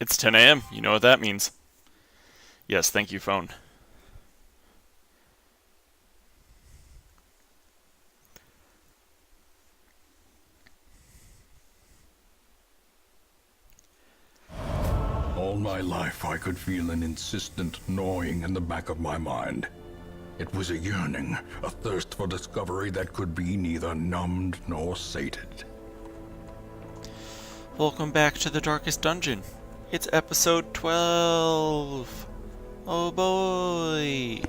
It's 10 a.m. You know what that means. Yes, thank you, phone. All my life I could feel an insistent gnawing in the back of my mind. It was a yearning, a thirst for discovery that could be neither numbed nor sated. Welcome back to the Darkest Dungeon. It's episode 12. Oh boy.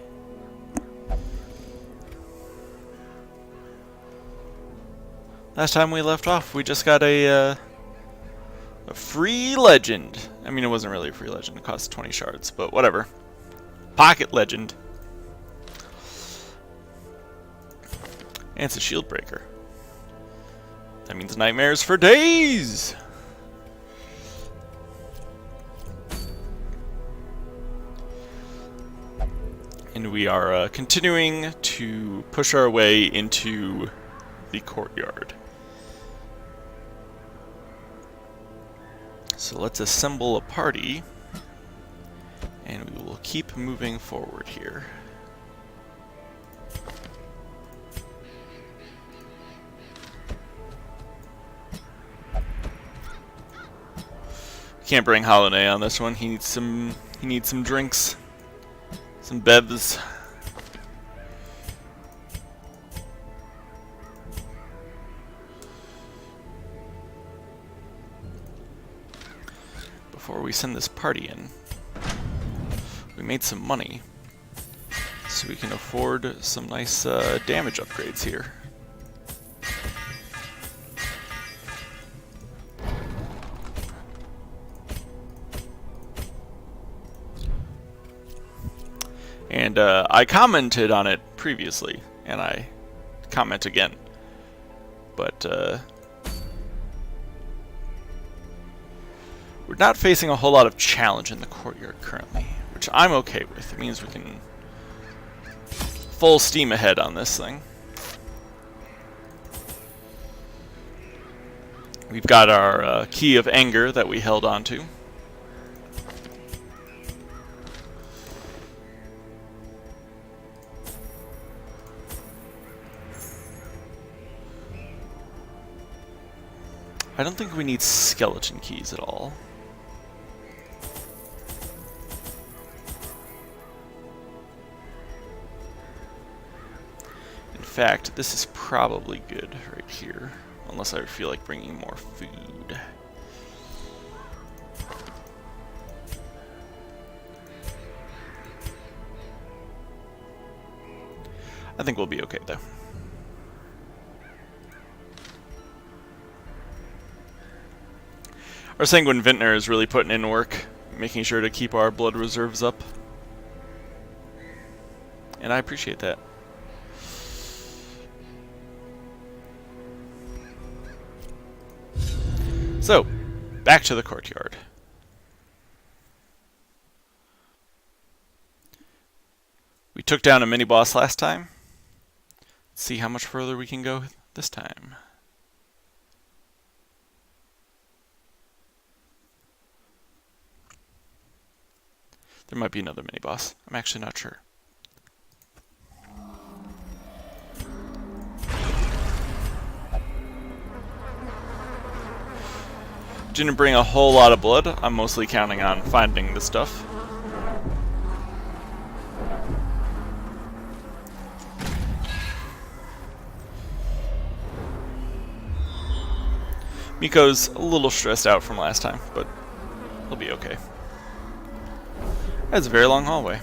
Last time we left off, we just got a free legend. I mean, it wasn't really a free legend. It cost 20 shards, but whatever. Pocket legend. And it's a shield breaker. That means nightmares for days! And we are continuing to push our way into the courtyard. So let's assemble a party, and we will keep moving forward here. Can't bring Holiday on this one. He needs some drinks, some bevs. Before we send this party in, we made some money, so we can afford some nice damage upgrades here. And I commented on it previously, and I comment again. But we're not facing a whole lot of challenge in the courtyard currently, which I'm okay with. It means we can full steam ahead on this thing. We've got our Key of Anger that we held on to. I don't think we need skeleton keys at all. In fact, this is probably good right here, unless I feel like bringing more food. I think we'll be okay though. Our Sanguine Vintner is really putting in work, making sure to keep our blood reserves up. And I appreciate that. So, back to the courtyard. We took down a mini-boss last time. Let's see how much further we can go this time. There might be another mini-boss. I'm actually not sure. Didn't bring a whole lot of blood. I'm mostly counting on finding the stuff. Miko's a little stressed out from last time, but he'll be okay. That's a very long hallway.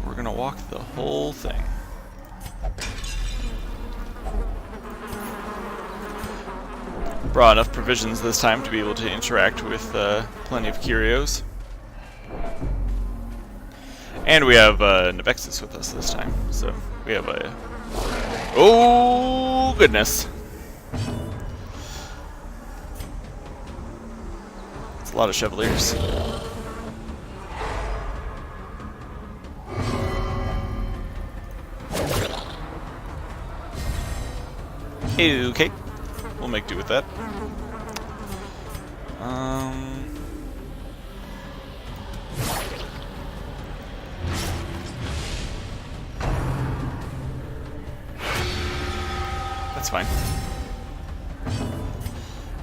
We're gonna walk the whole thing. Brought enough provisions this time to be able to interact with plenty of curios. And we have Nevexis with us this time, so we have a... Oh, goodness. It's a lot of Chevaliers. Okay. We'll make do with that. That's fine.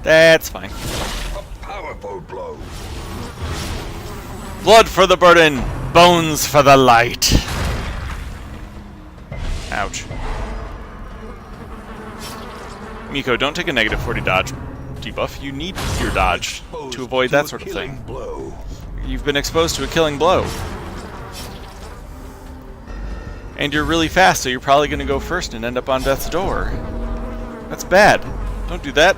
That's fine. A powerful blow. Blood for the burden, bones for the light. Ouch. Miko, don't take a negative 40 dodge debuff. You need your dodge to avoid that sort of thing. Blow. You've been exposed to a killing blow. And you're really fast, so you're probably going to go first and end up on death's door. That's bad. Don't do that.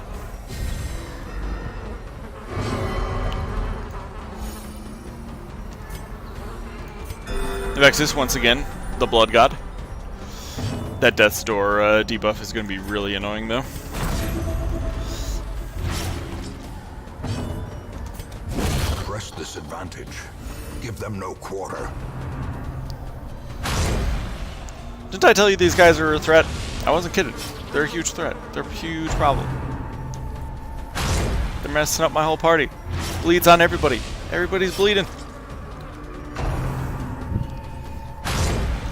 Vexus, once again, the Blood God. That Death's Door debuff is going to be really annoying, though. Press this advantage. Give them no quarter. Didn't I tell you these guys are a threat? I wasn't kidding. They're a huge threat. They're a huge problem. They're messing up my whole party. Bleeds on everybody. Everybody's bleeding.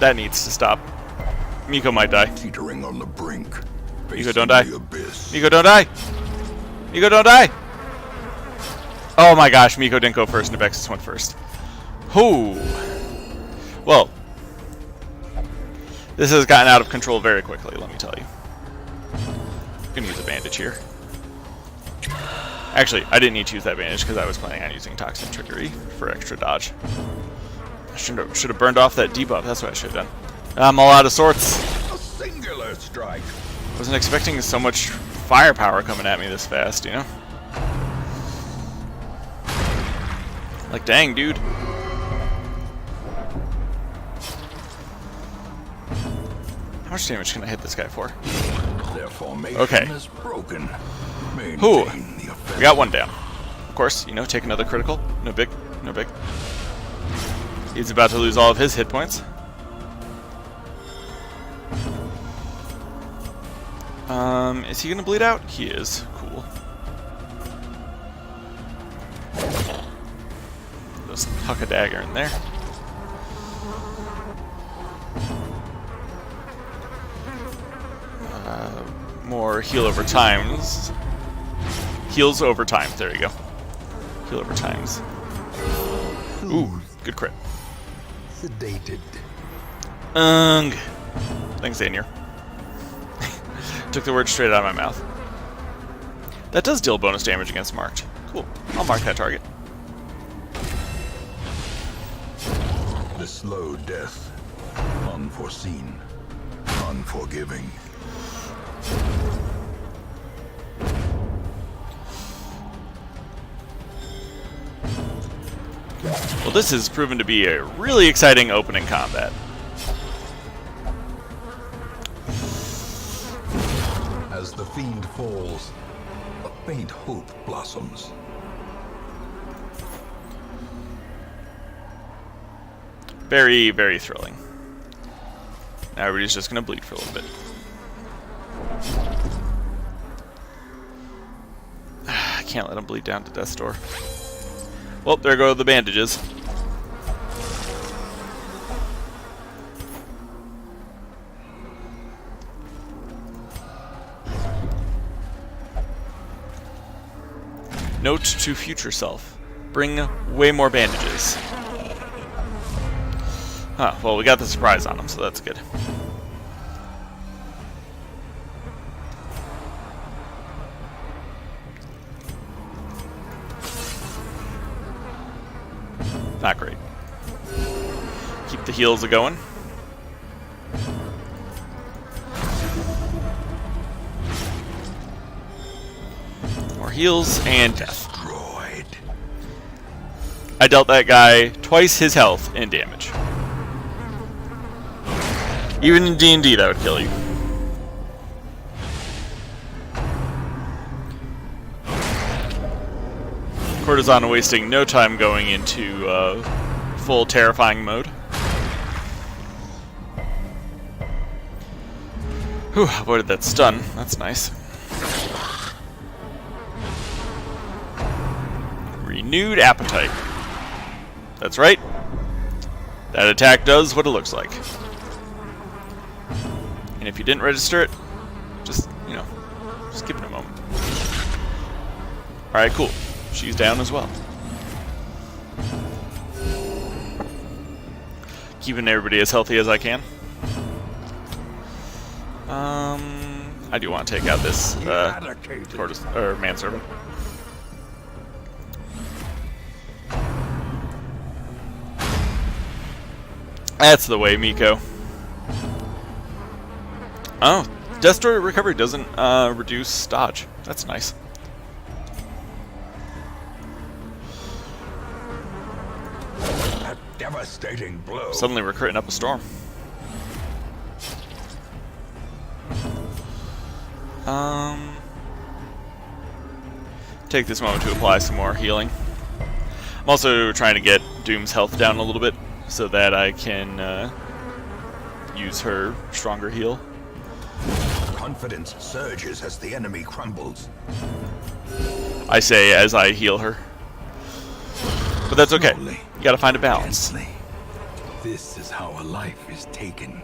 That needs to stop. Miko might die. Teetering on the brink. Miko, don't die. The abyss. Miko, don't die. Miko, don't die. Oh my gosh, Miko didn't go first, and Vexus went first. Whoo. Well, this has gotten out of control very quickly, let me tell you. I'm gonna use a bandage here. Actually, I didn't need to use that bandage because I was planning on using Toxin Trickery for extra dodge. I should have burned off that debuff, that's what I should have done. I'm all out of sorts. A singular strike. Wasn't expecting so much firepower coming at me this fast, you know? Like, dang, dude. How much damage can I hit this guy for? Their formation Okay. is broken. Whew. Maintain the offensive. We got one down. Of course, you know, take another critical. No big. No big. He's about to lose all of his hit points. Is he gonna bleed out? He is. Cool. Just huck a dagger in there. More heal over times. Heals over time. There you go. Heal over times. Ooh, good crit. Sedated. Thanks, Xanier. Took the word straight out of my mouth. That does deal bonus damage against marked. Cool. I'll mark that target. The slow death. Unforeseen. Unforgiving. Well, this has proven to be a really exciting opening combat. As the fiend falls, a faint hope blossoms. Very, very thrilling. Now everybody's just gonna bleed for a little bit. I can't let him bleed down to death's door. Well, there go the bandages. Note to future self. Bring way more bandages. Huh, well, we got the surprise on him, so that's good. Not great. Keep the heals a-going. More heals and death. Destroyed. I dealt that guy twice his health in damage. Even in D&D, that would kill you. Courtesan wasting no time going into full terrifying mode. Whew, avoided that stun. That's nice. Renewed appetite. That's right. That attack does what it looks like. And if you didn't register it, just, you know, just give it a moment. Alright, cool. She's down as well. Keeping everybody as healthy as I can. I do want to take out this manservant. That's the way, Miko. Oh, Death Story Recovery doesn't reduce dodge. That's nice. A devastating blow. Suddenly we're critting up a storm. Take this moment to apply some more healing. I'm also trying to get Doom's health down a little bit so that I can use her stronger heal. Confidence surges as the enemy crumbles. I say as I heal her. But that's okay. Slowly, You gotta find a balance. gently. This is how a life is taken.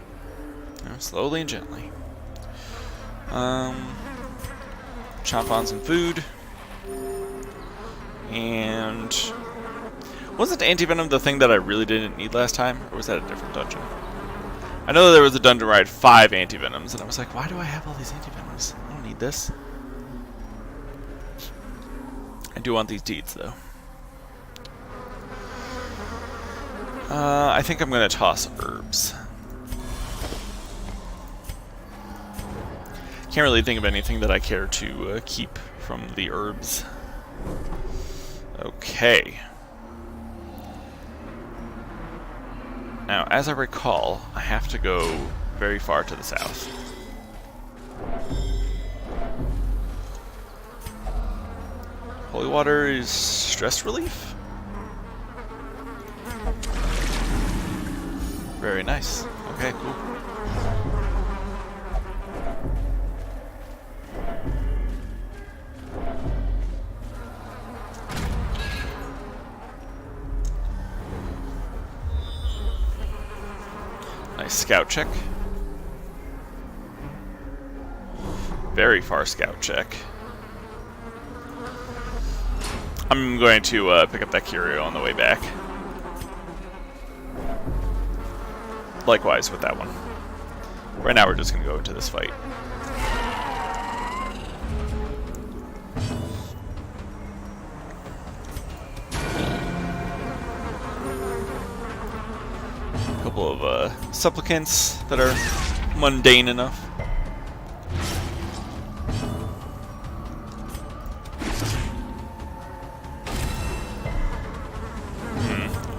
Slowly and gently. Chomp on some food. And wasn't anti-venom the thing that I really didn't need last time? Or was that a different dungeon? I know there was a dungeon where I had 5 anti-venoms, and I was like, why do I have all these anti-venoms? I don't need this. I do want these deeds, though. I think I'm going to toss herbs. Can't really think of anything that I care to keep from the herbs. Okay. Now, as I recall, I have to go very far to the south. Holy water is stress relief? Very nice. Okay, cool. Nice scout check. Very far scout check. I'm going to pick up that curio on the way back. Likewise with that one. Right now we're just going to go into this fight. A couple of supplicants that are mundane enough.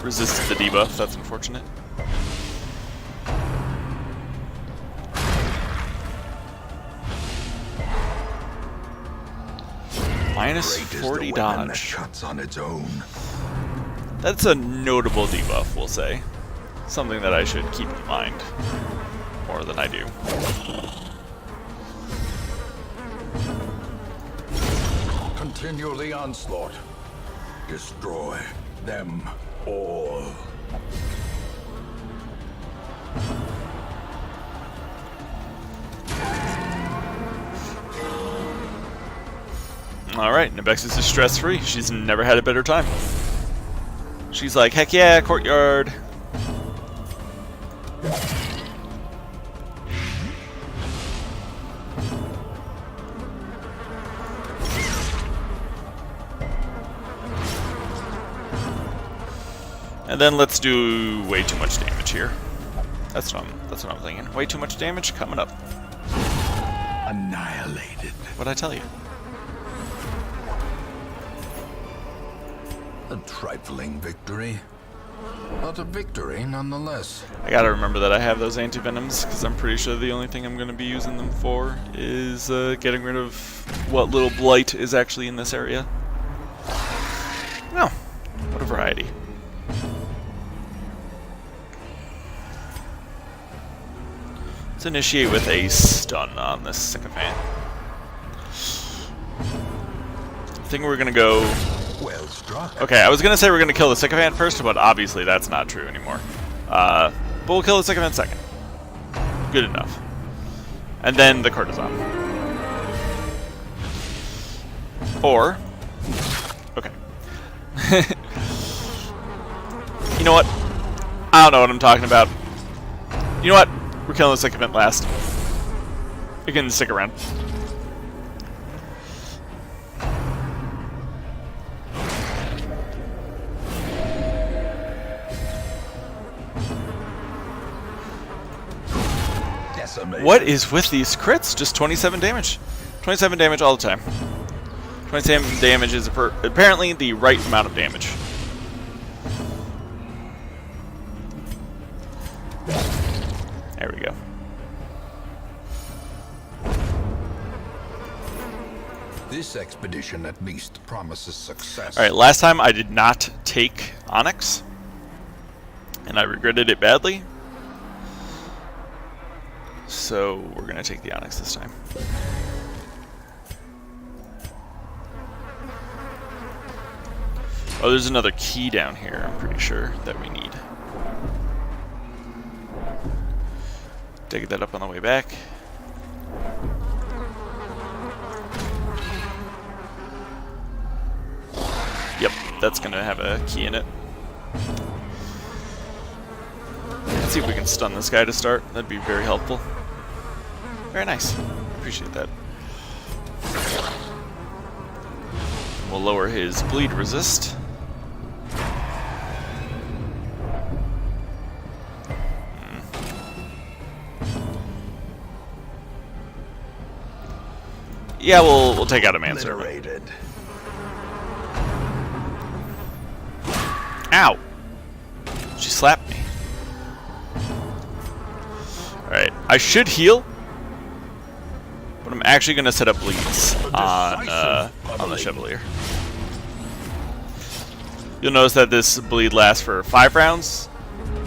Resisted the debuff, that's unfortunate. Minus Great is the 40 weapon that dodge. cuts on its own. That's a notable debuff, we'll say. Something that I should keep in mind more than I do. Continue the onslaught. Destroy them all. Alright, Nabexis is stress-free. She's never had a better time. She's like, heck yeah, courtyard. And then let's do way too much damage here. That's what I'm thinking. Way too much damage coming up. Annihilated. What'd I tell you? A trifling victory, but a victory nonetheless. I gotta remember that I have those anti-venoms, because I'm pretty sure the only thing I'm gonna be using them for is getting rid of what little blight is actually in this area. No, what a variety. Let's Let's initiate with a stun on this sycophant. I think we're gonna go... Well struck. Okay, I was gonna say we're gonna kill the sycophant first, but obviously that's not true anymore. But we'll kill the sycophant second. Good enough. And then the courtesan. Or... Okay. You know what? I don't know what I'm talking about. You know what? We're killing the sycophant last. You can stick around. What is with these crits? Just 27 damage. 27 damage all the time. 27 damage is apparently the right amount of damage. There we go. This expedition at least promises success. Alright, last time I did not take Onyx, and I regretted it badly. So we're going to take the Onyx this time. Oh, there's another key down here, I'm pretty sure, that we need. Dig that up on the way back. Yep, that's going to have a key in it. Let's see if we can stun this guy to start. That'd be very helpful. Very nice. Appreciate that. We'll lower his bleed resist. Yeah, we'll take out a manservant. Ow! She slapped me. Alright, I should heal, but I'm actually going to set up bleeds on the Chevalier. You'll notice that this bleed lasts for 5 rounds,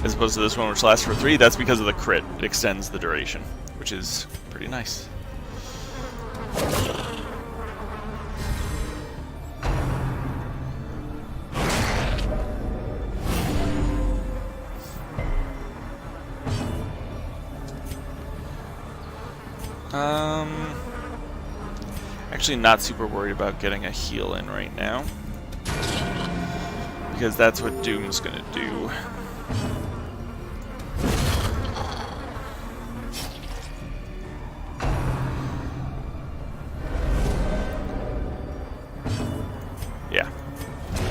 as opposed to this one which lasts for 3. That's because of the crit. It extends the duration, which is pretty nice. Actually not super worried about getting a heal in right now, because that's what Doom's gonna do. Yeah,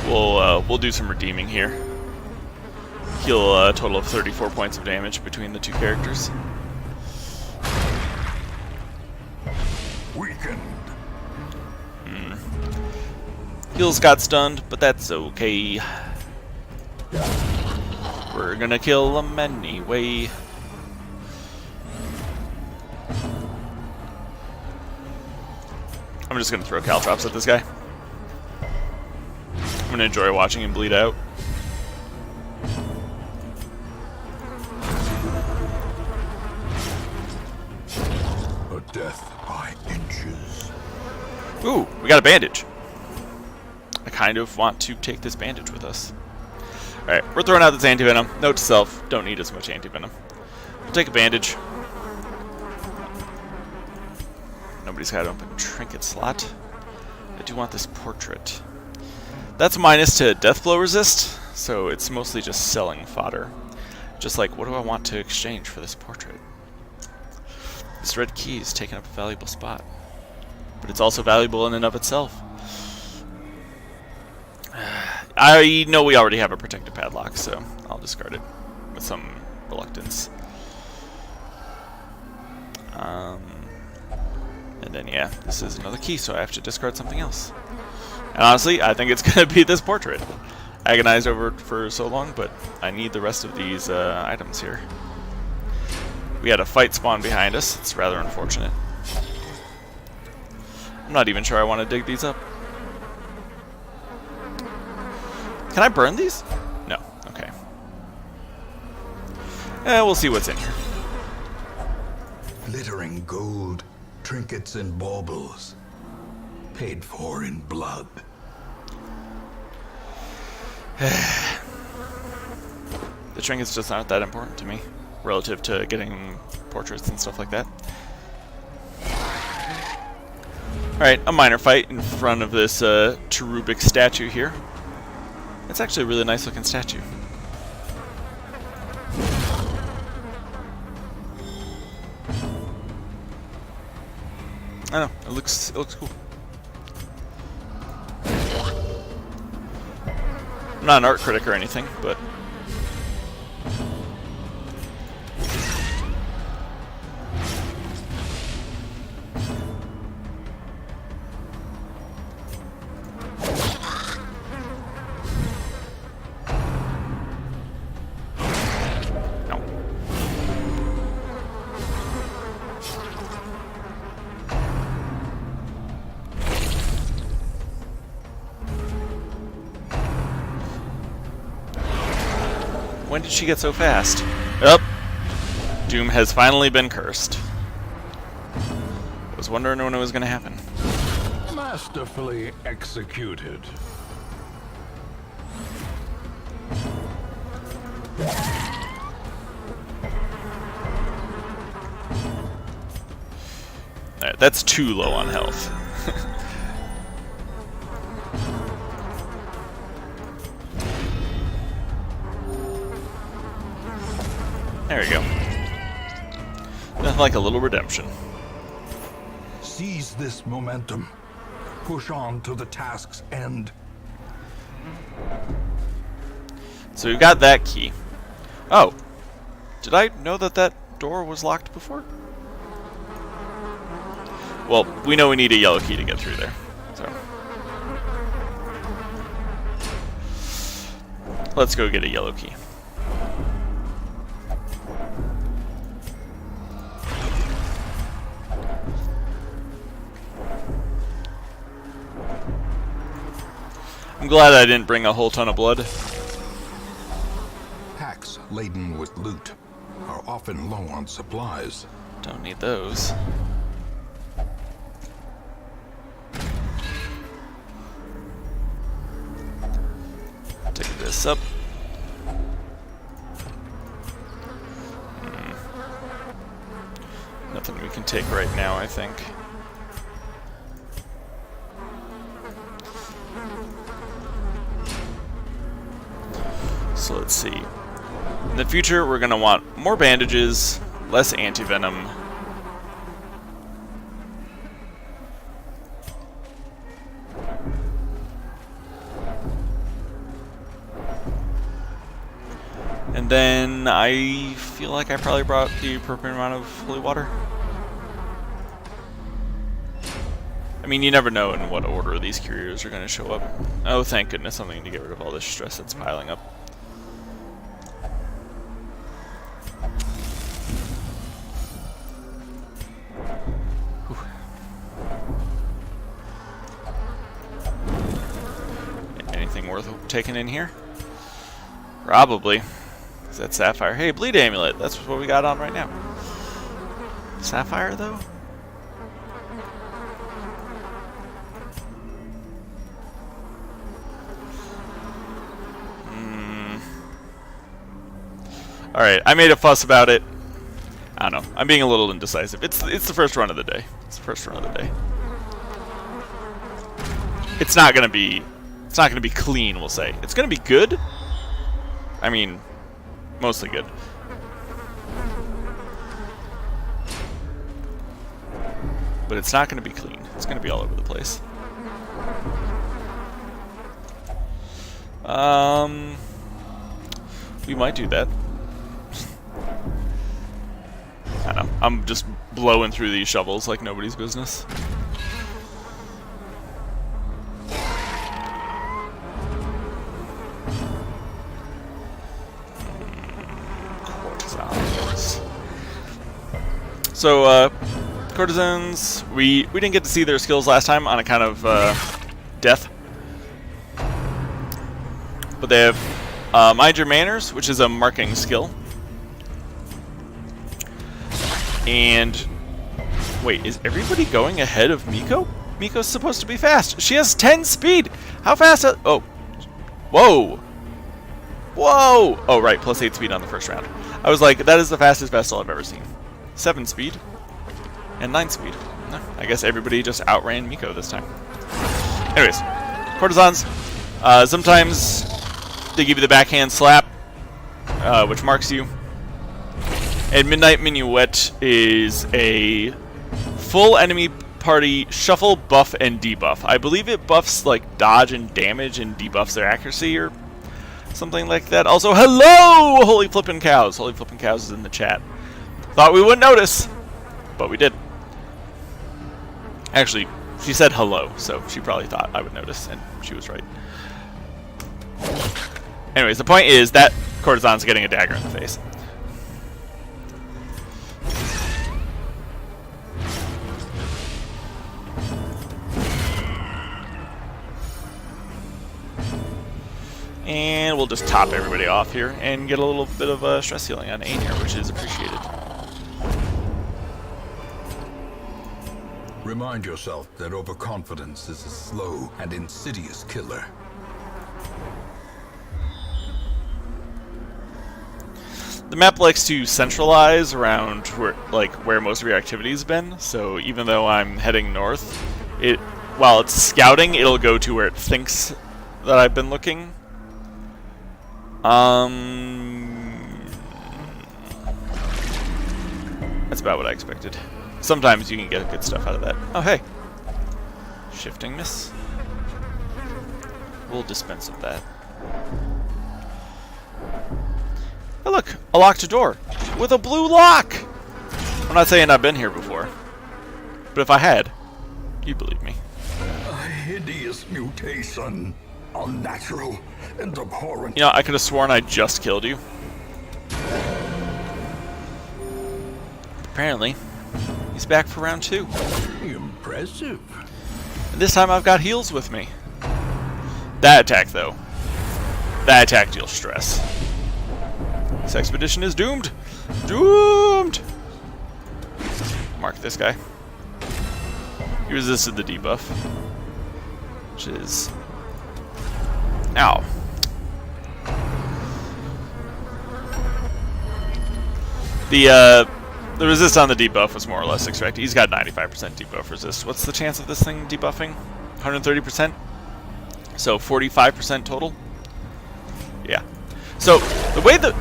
we'll do some redeeming here. Heal a total of 34 points of damage between the two characters. Weakened. Heals got stunned, but that's okay. We're gonna kill him anyway. I'm just gonna throw caltrops at this guy. I'm gonna enjoy watching him bleed out. A death by inches. Ooh, we got a bandage. I kind of want to take this bandage with us. Alright, we're throwing out this anti-venom. Note to self, don't need as much anti-venom. We'll take a bandage. Nobody's got an open trinket slot. I do want this portrait. That's minus to death blow resist, so it's mostly just selling fodder. Just like, what do I want to exchange for this portrait? This red key is taking up a valuable spot. But it's also valuable in and of itself. I know we already have a protective padlock, so I'll discard it with some reluctance. And then, yeah, this is another key, so I have to discard something else. And honestly, I think it's going to be this portrait. Agonized over it for so long, but I need the rest of these items here. We had a fight spawn behind us. It's rather unfortunate. I'm not even sure I want to dig these up. Can I burn these? No. Okay. We'll see what's in here. glittering gold, trinkets and baubles, paid for in blood. The trinkets just aren't that important to me, relative to getting portraits and stuff like that. Alright, a minor fight in front of this cherubic statue here. It's actually a really nice looking statue. I don't know, it looks cool. I'm not an art critic or anything, but no. When did she get so fast? Up. Doom has finally been cursed. I was wondering when it was going to happen. Masterfully executed. Alright, that's too low on health. There we go. Nothing like a little redemption. Seize this momentum. Push on to the task's end. So we've got that key. Oh. Did I know that that door was locked before? Well, we know we need a yellow key to get through there. So let's go get a yellow key. I'm glad I didn't bring a whole ton of blood. Packs laden with loot are often low on supplies. Don't need those. Take this up. Nothing we can take right now, I think. So let's see. In the future, we're going to want more bandages, less anti-venom. And then I feel like I probably brought the appropriate amount of holy water. I mean, you never know in what order these curios are going to show up. Oh, thank goodness, something to get rid of all this stress that's piling up. Anything worth taking in here? Probably. Is that sapphire? Hey, bleed amulet. That's what we got on right now. Sapphire, though? Alright, I made a fuss about it. I don't know. I'm being a little indecisive. It's the first run of the day. It's the first run of the day. It's not gonna be clean, we'll say. It's gonna be good. I mean, mostly good. But it's not gonna be clean. It's gonna be all over the place. We might do that. I don't know. I'm just blowing through these shovels like nobody's business. Courtesans. So, courtesans, we didn't get to see their skills last time on account of death. But they have Mind Your Manners, which is a marking skill. And Wait, is everybody going ahead of Miko? Miko's supposed to be fast. She has 10 speed! How fast? Oh. Whoa! Whoa! Oh, right, plus 8 speed on the first round. I was like, that is the fastest Vestal I've ever seen. 7 speed. And 9 speed. No, I guess everybody just outran Miko this time. Anyways, courtesans. Sometimes they give you the backhand slap, which marks you. And Midnight Minuet is a full enemy party shuffle, buff, and debuff. I believe it buffs like dodge and damage and debuffs their accuracy or something like that. Also, hello, Holy Flippin' Cows. Holy Flippin' Cows is in the chat. Thought we wouldn't notice, but we did. Actually, she said hello, so she probably thought I would notice, and she was right. Anyways, the point is that courtesan's getting a dagger in the face. And we'll just top everybody off here and get a little bit of stress healing on Ainir, which is appreciated. Remind yourself that overconfidence is a slow and insidious killer. The map likes to centralize around where most of your activity has been, so even though I'm heading north, while it's scouting, it'll go to where it thinks that I've been looking. That's about what I expected. Sometimes you can get good stuff out of that. Oh, hey. Shifting miss. We'll dispense of that. Oh, look. A locked door. With a blue lock! I'm not saying I've been here before. But if I had, you'd believe me. A hideous mutation. Unnatural and abhorrent. You know, I could have sworn I just killed you. Apparently, he's back for round 2. Impressive. And this time I've got heals with me. That attack, though. That attack deals stress. This expedition is doomed. Doomed! Mark this guy. He resisted the debuff. Which is... Ow. The resist on the debuff was more or less expected. He's got 95% debuff resist. What's the chance of this thing debuffing? 130%? So 45% total? Yeah. So, the way that...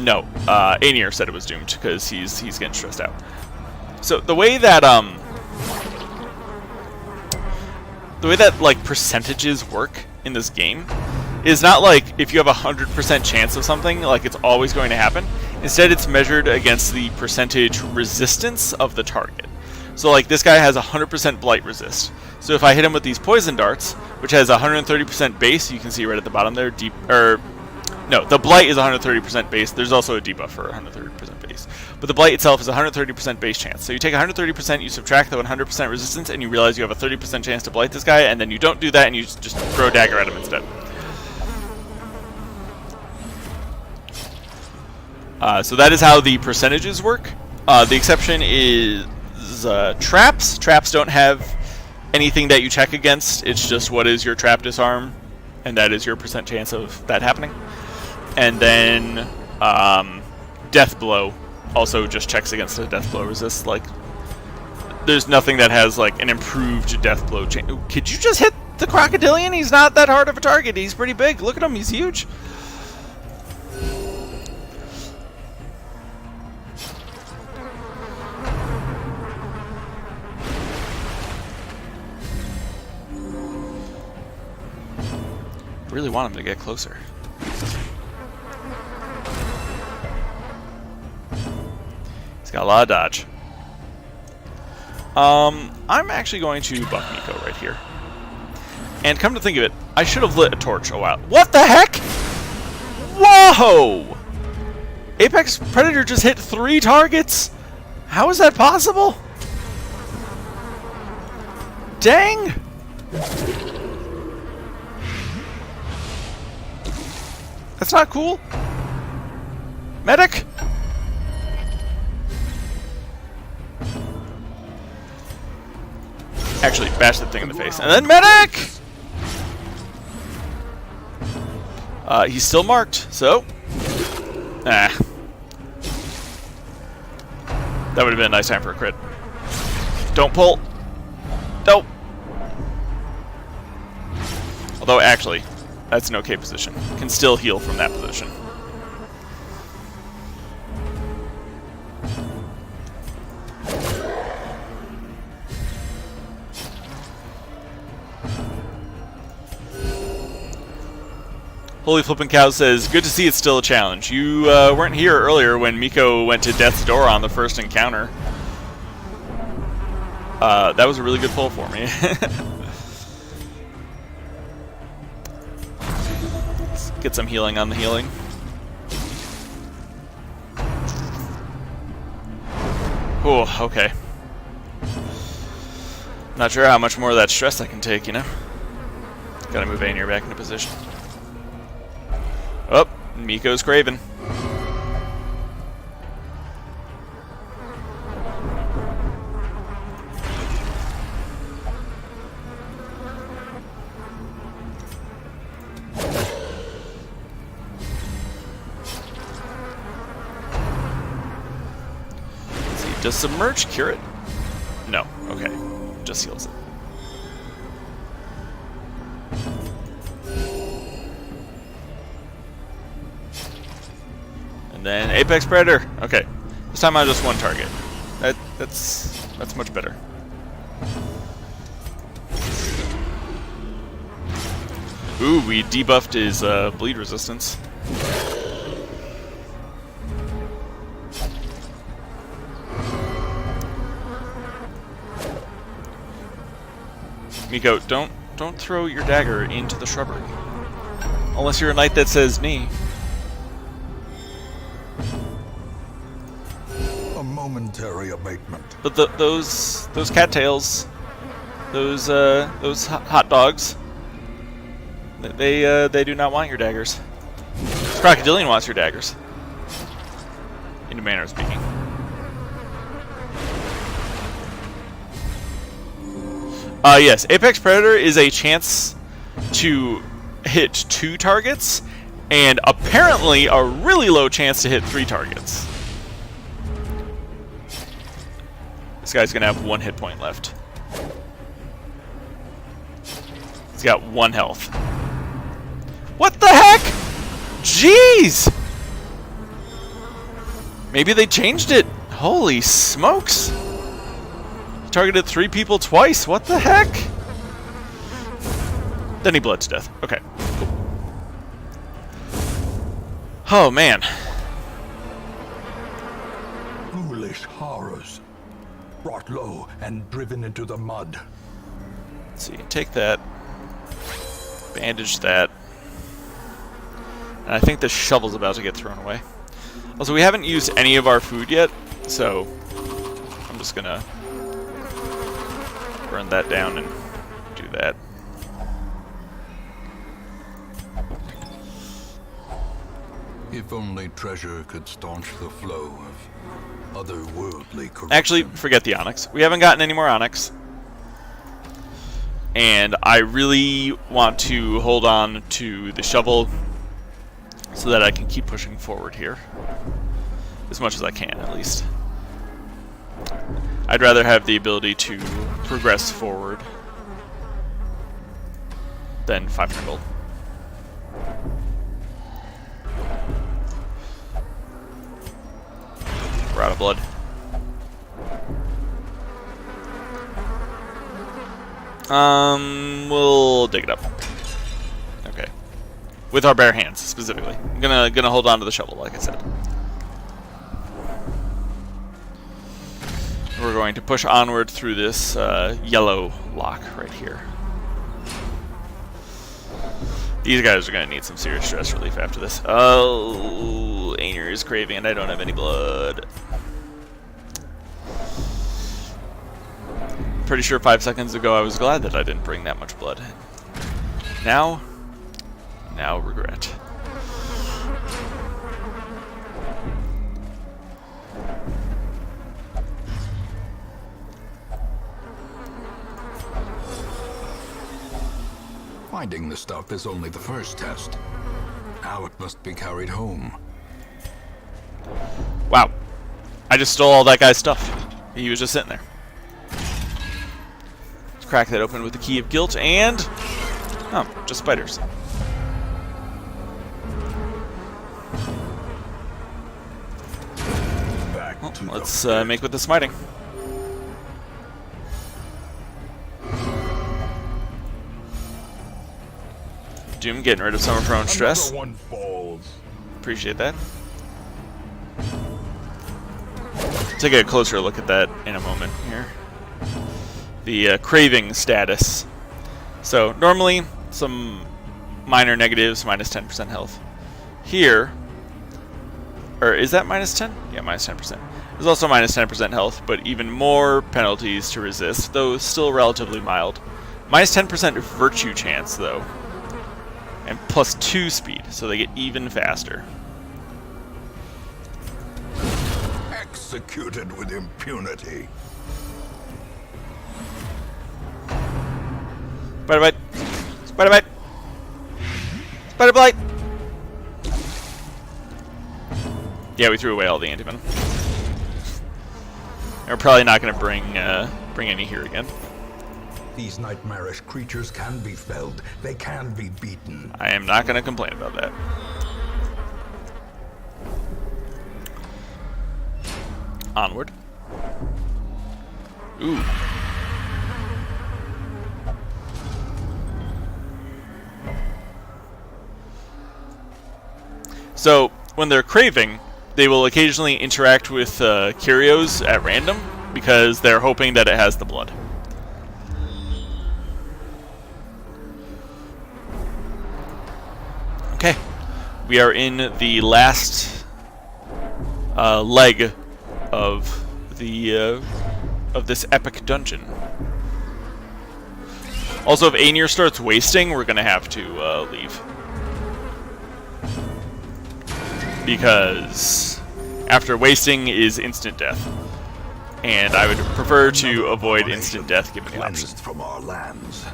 no. Ainir said it was doomed, because he's getting stressed out. So, the way that, like, percentages work in this game is not like if you have a 100% chance of something, like it's always going to happen. Instead, it's measured against the percentage resistance of the target. So, like, this guy has 100% blight resist. So if I hit him with these poison darts, which has 130% base, you can see right at the bottom there, no, the blight is 130% base. There's also a debuff for 130% base. But the blight itself is 130% base chance. So you take 130%, you subtract the 100% resistance, and you realize you have a 30% chance to blight this guy, and then you don't do that, and you just throw a dagger at him instead. So that is how the percentages work. The exception is traps. Traps don't have anything that you check against. It's just what is your trap disarm, and that is your percent chance of that happening. And then death blow also just checks against the death blow resist. Like, there's nothing that has like an improved death blow chance. Could you just hit the crocodilian? He's not that hard of a target. He's pretty big. Look at him. He's huge. Really want him to get closer. He's got a lot of dodge. I'm actually going to buff Miko right here. And come to think of it, I should have lit a torch a while. What the heck? Whoa! Apex Predator just hit 3 targets? How is that possible? Dang! That's not cool. Medic! Actually, bash that thing in the face. And then medic! He's still marked, so... That would have been a nice time for a crit. Don't pull. Nope. Although, actually, that's an okay position. Can still heal from that position. Holy Flippin' Cow says, good to see it's still a challenge. You weren't here earlier when Miko went to Death's Door on the first encounter. That was a really good pull for me. Let's get some healing on the healing. Oh, okay. Not sure how much more of that stress I can take, you know? Gotta move Aenir back into position. Oh, Miko's craving. Let's see, does Submerge cure it? No, okay. Just heals it. Then Apex Predator. Okay, this time on just one target. That's much better. Ooh, we debuffed his bleed resistance. Miko, don't throw your dagger into the shrubbery, unless you're a knight that says knee. Momentary abatement. But those cattails, those hot dogs, they do not want your daggers. Crocodilian wants your daggers. In a manner of speaking. Yes, Apex Predator is a chance to hit 2 targets, and apparently a really low chance to hit 3 targets. This guy's gonna have 1 hit point left. He's got 1 health. What the heck? Jeez! Maybe they changed it. Holy smokes! He targeted 3 people twice. What the heck? Then he bled to death. Okay, cool. Oh man. Foolish horrors. Brought low and driven into the mud. Let's see, take that. Bandage that. And I think the shovel's about to get thrown away. Also, we haven't used any of our food yet, so I'm just gonna burn that down and do that. If only treasure could staunch the flow of otherworldly corruption. Actually, forget the onyx. We haven't gotten any more onyx. And I really want to hold on to the shovel so that I can keep pushing forward here. As much as I can, at least. I'd rather have the ability to progress forward than 500 gold. We're out of blood. We'll dig it up. Okay. With our bare hands, specifically. I'm gonna hold on to the shovel, like I said. We're going to push onward through this yellow lock right here. These guys are going to need some serious stress relief after this. Oh, Aenir is craving and I don't have any blood. Pretty sure 5 seconds ago I was glad that I didn't bring that much blood. Now regret. Finding the stuff is only the first test. Now it must be carried home. Wow. I just stole all that guy's stuff. He was just sitting there. Let's crack that open with the key of guilt and... oh, just spiders. Well, let's make with the smiting. Doom getting rid of some of her own stress. Another one falls. Appreciate that. Take a closer look at that in a moment here. The craving status. So normally some minor negatives, minus 10% health. Here, or is that minus 10? Yeah, minus 10%. There's also minus 10% health, but even more penalties to resist, though still relatively mild. Minus 10% virtue chance, though. And plus 2 speed, so they get even faster. Executed with impunity. Spider bite! Spider bite! Spider bite! Yeah, we threw away all the antivenom. We're probably not going to bring any here again. These nightmarish creatures can be felled. They can be beaten. I am not going to complain about that. Onward. Ooh. So, when they're craving, they will occasionally interact with curios at random because they're hoping that it has the blood. Okay, we are in the last leg of this epic dungeon. Also, if Aenir starts wasting, we're gonna have to leave, because after wasting is instant death, and I would prefer to avoid instant death given the option. From our lands.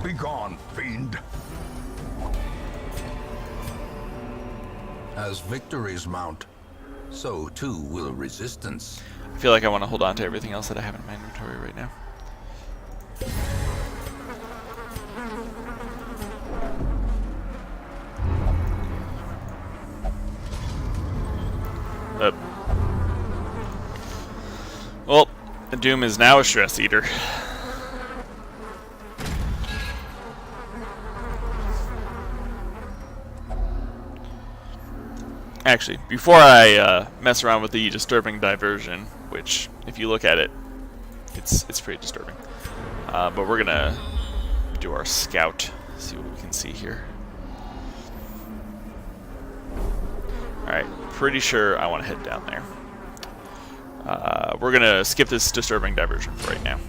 Be gone, fiend. As victories mount, so too will resistance. I feel like I want to hold on to everything else that I have in my inventory right now. Well, the Doom is now a stress eater. Actually, before I mess around with the disturbing diversion, which, if you look at it, it's pretty disturbing. But we're gonna do our scout, see what we can see here. Alright, pretty sure I want to head down there. We're gonna skip this disturbing diversion for right now.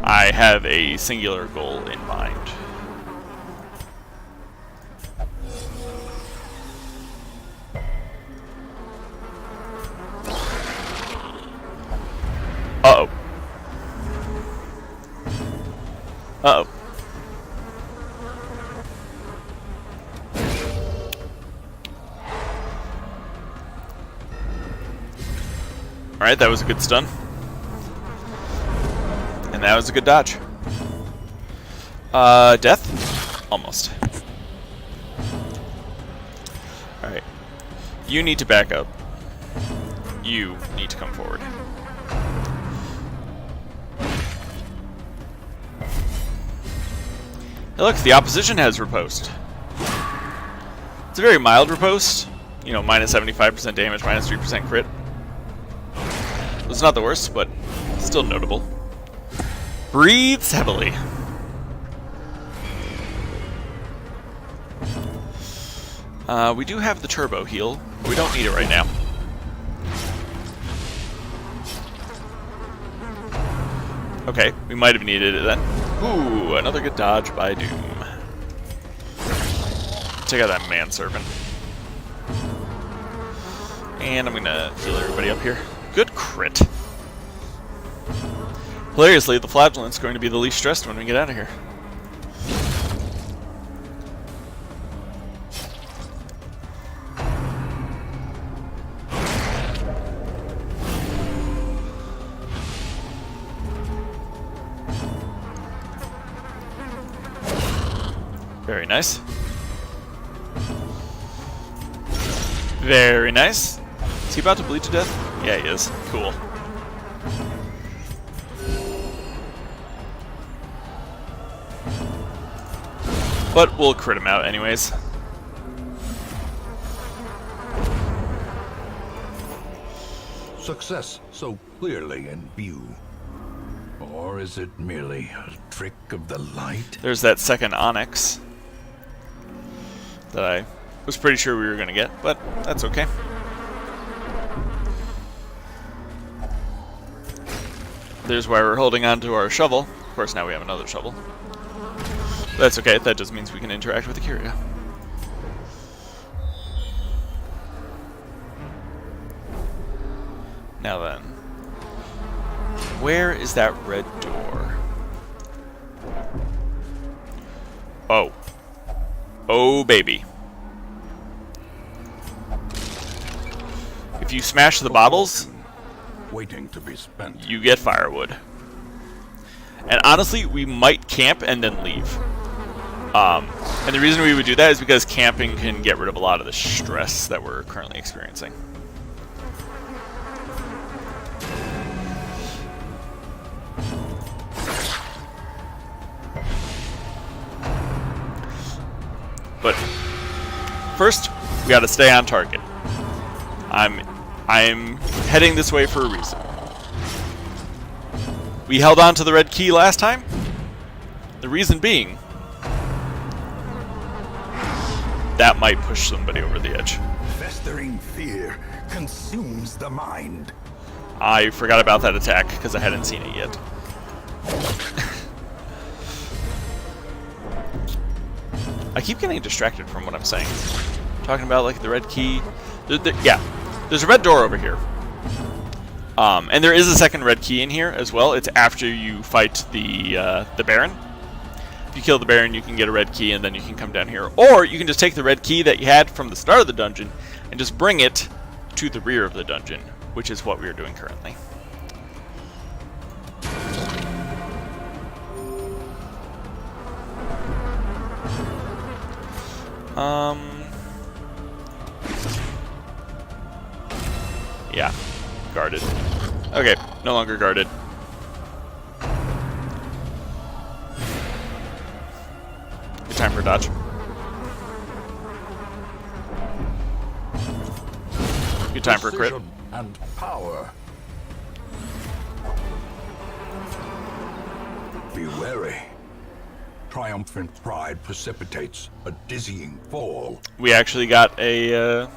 I have a singular goal in mind. Uh-oh. Uh-oh. Alright, that was a good stun. And that was a good dodge. Death? Almost. Alright. You need to back up. You need to come forward. Hey look, the opposition has riposte. It's a very mild riposte. You know, minus 75% damage, minus 3% crit. It's not the worst, but still notable. Breathes heavily. We do have the turbo heal. We don't need it right now. Okay, we might have needed it then. Ooh, another good dodge by Doom. Check out that manservant. And I'm gonna heal everybody up here. Good crit. Hilariously, the Flagellant's going to be the least stressed when we get out of here. Very nice. Very nice. Is he about to bleed to death? Yeah, he is. Cool. But we'll crit him out anyways. Success so clearly in view. Or is it merely a trick of the light? There's that second Onyx that I was pretty sure we were going to get, but that's okay. There's why we're holding on to our shovel. Of course, now we have another shovel. That's okay, that just means we can interact with the Kyria. Now then, where is that red door? Oh. Oh, baby. If you smash the bottles, waiting to be spent, you get firewood. And honestly, we might camp and then leave. And the reason we would do that is because camping can get rid of a lot of the stress that we're currently experiencing. But first, we got to stay on target. I'm heading this way for a reason. We held on to the red key last time. The reason being, that might push somebody over the edge. Festering fear consumes the mind. I forgot about that attack because I hadn't seen it yet. I keep getting distracted from what I'm saying. Talking about like the red key. Yeah, there's a red door over here. And there is a second red key in here as well. It's after you fight the Baron. If you kill the Baron, you can get a red key, and then you can come down here. Or you can just take the red key that you had from the start of the dungeon and just bring it to the rear of the dungeon, which is what we are doing currently. Yeah, guarded. Okay, no longer guarded. Good time for dodge. Good time for crit. Precision and power. Be wary. Triumphant pride precipitates a dizzying fall. We actually got a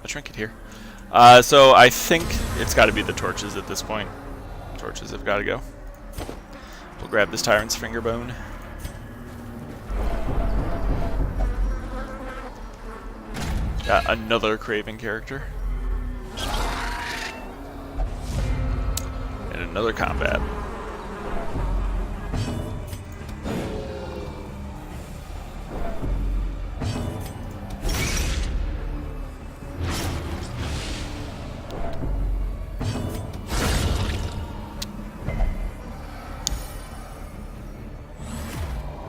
trinket here. So I think it's got to be the torches at this point. Torches have got to go. We'll grab this Tyrant's Fingerbone. Got another Craven character. And another combat.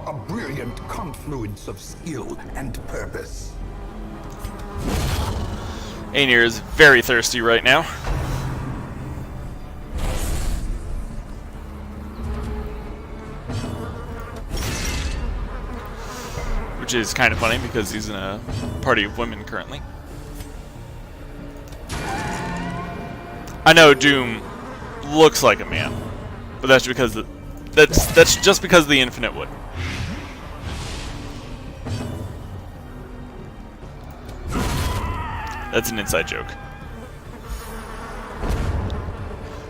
A brilliant confluence of skill and purpose. Aenir is very thirsty right now. Which is kind of funny because he's in a party of women currently. I know Doom looks like a man, but that's because that's just because of the infinite wood. That's an inside joke.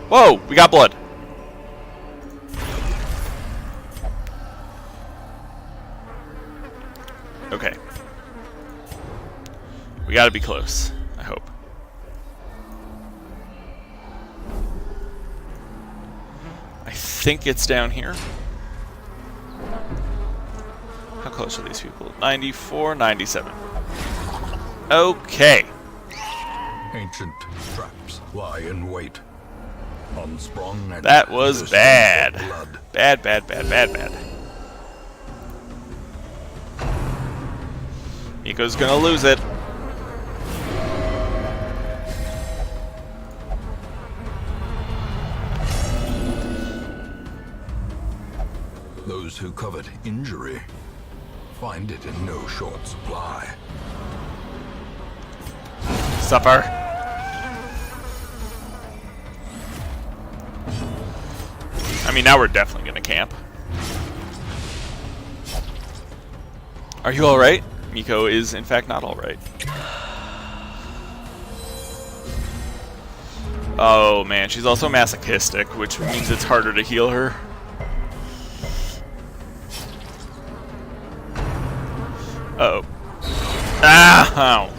Whoa, we got blood. Okay. We gotta be close, I hope. I think it's down here. How close are these people? 94, 97. Okay. Ancient traps lie in wait. Unsprung and That was bad. blood. Bad, bad, bad, bad, bad. Miko's gonna lose it. Those who covet injury find it in no short supply. Suffer. I mean, now we're definitely gonna camp. Are you alright? Miko is, in fact, not alright. Oh man, she's also masochistic, which means it's harder to heal her. Uh-oh. Ah! Ow.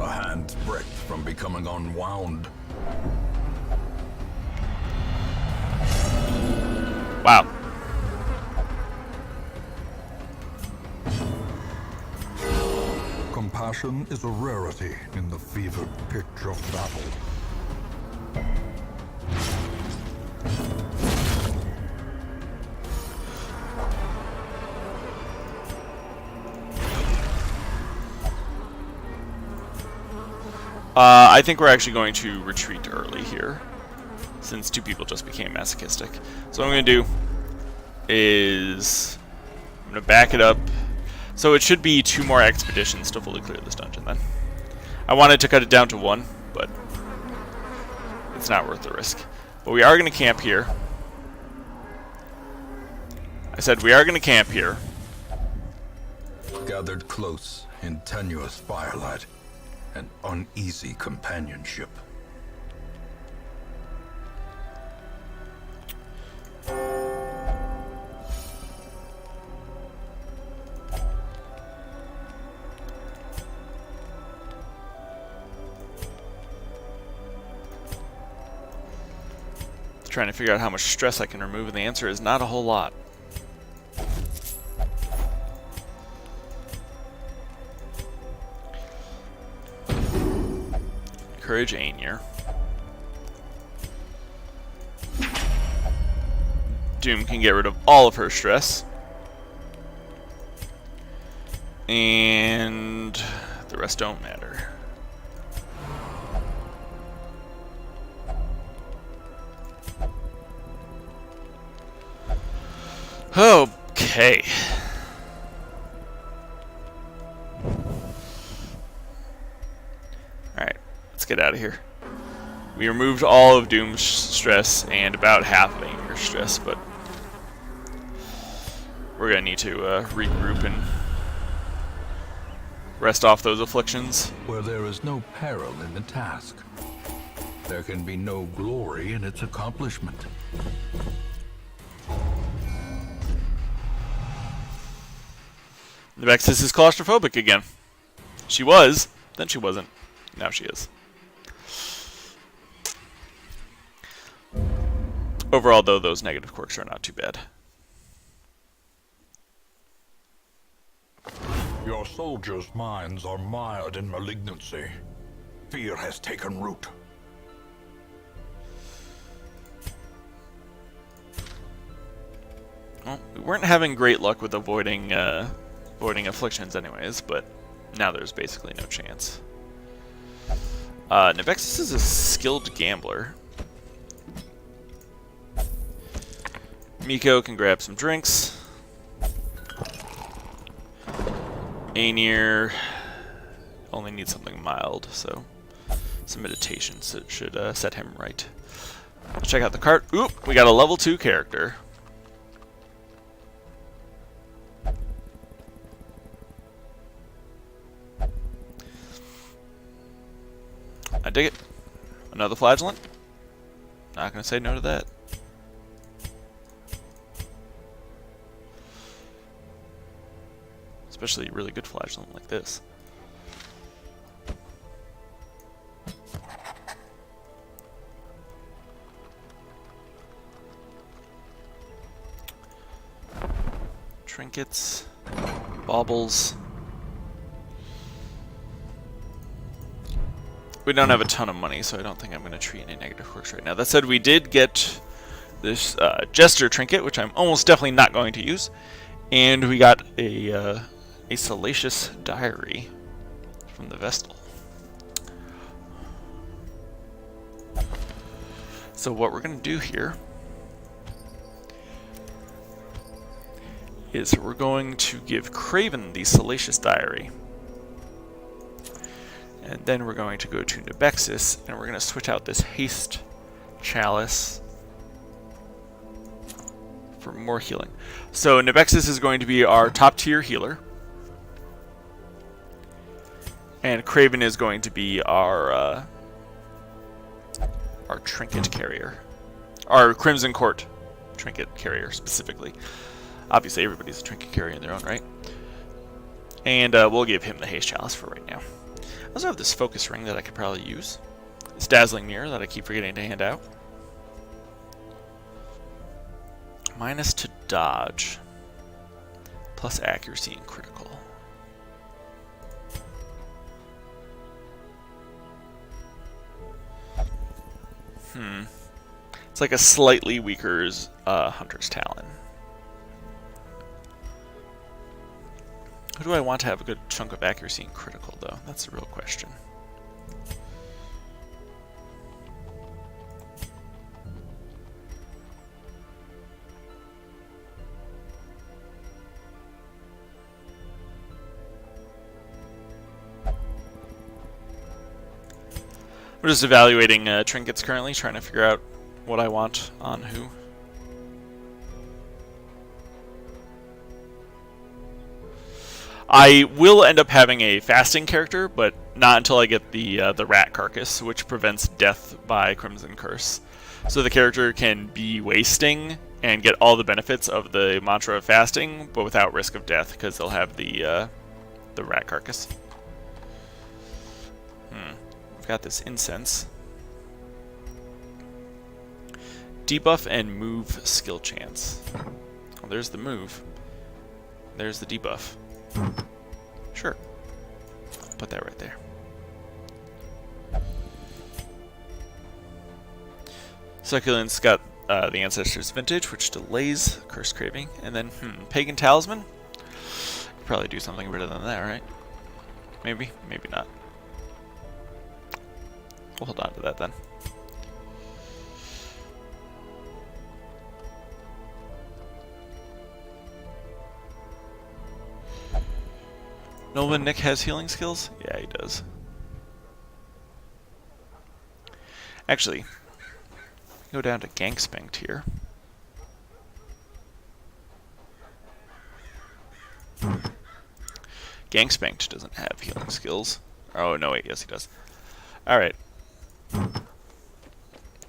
A hand's breadth from becoming unwound. Wow. Compassion is a rarity in the fevered pitch of battle. I think we're actually going to retreat early here, since two people just became masochistic. So what I'm going to do is I'm going to back it up. So it should be 2 more expeditions to fully clear this dungeon then. I wanted to cut it down to 1, but it's not worth the risk. But we are going to camp here. I said we are going to camp here. Gathered close in tenuous firelight and uneasy companionship. Trying to figure out how much stress I can remove, and the answer is not a whole lot. Courage Ainir. Doom can get rid of all of her stress. And the rest don't matter. Okay. Alright, let's get out of here. We removed all of Doom's stress and about half of Ainir's stress, but we're gonna need to regroup and rest off those afflictions. Where there is no peril in the task, there can be no glory in its accomplishment. Nevexis is claustrophobic again. She was, then she wasn't. Now she is. Overall, though, those negative quirks are not too bad. Your soldiers' minds are mired in malignancy. Fear has taken root. Well, we weren't having great luck with avoiding afflictions anyways, but now there's basically no chance. Nevexis is a skilled gambler. Miko can grab some drinks. Ainir only needs something mild, so some meditation should set him right. Let's check out the cart. Oop, we got a level 2 character. I dig it. Another flagellant? Not gonna say no to that. Especially a really good flagellant like this. trinkets, baubles. We don't have a ton of money, so I don't think I'm going to treat any negative quirks right now. That said, we did get this Jester trinket, which I'm almost definitely not going to use. And we got a Salacious Diary from the Vestal. So what we're going to do here is we're going to give Craven the Salacious Diary. And then we're going to go to Nubexis, and we're going to switch out this Haste Chalice for more healing. So Nubexis is going to be our top tier healer. And Craven is going to be our trinket carrier. Our Crimson Court trinket carrier, specifically. Obviously, everybody's a trinket carrier in their own right. And we'll give him the Haste Chalice for right now. I also have this Focus Ring that I could probably use. This Dazzling Mirror that I keep forgetting to hand out. Minus to dodge. Plus accuracy and critical. It's like a slightly weaker Hunter's Talon. Who do I want to have a good chunk of accuracy and critical, though? That's the real question. We're just evaluating trinkets currently, trying to figure out what I want on who. I will end up having a fasting character, but not until I get the rat carcass, which prevents death by Crimson Curse. So the character can be wasting and get all the benefits of the mantra of fasting, but without risk of death, because they'll have the rat carcass. We've got this incense. Debuff and move skill chance. Well, there's the move. There's the debuff. Sure. Put that right there. Succulent's got the Ancestor's Vintage, which delays Curse Craving. And then, Pagan Talisman? Could probably do something better than that, right? Maybe, maybe not. We'll hold on to that then. Nobleman Nick has healing skills? Yeah, he does. Actually, go down to Gangspanked here. Gangspanked doesn't have healing skills. Oh, no, wait, yes he does. Alright.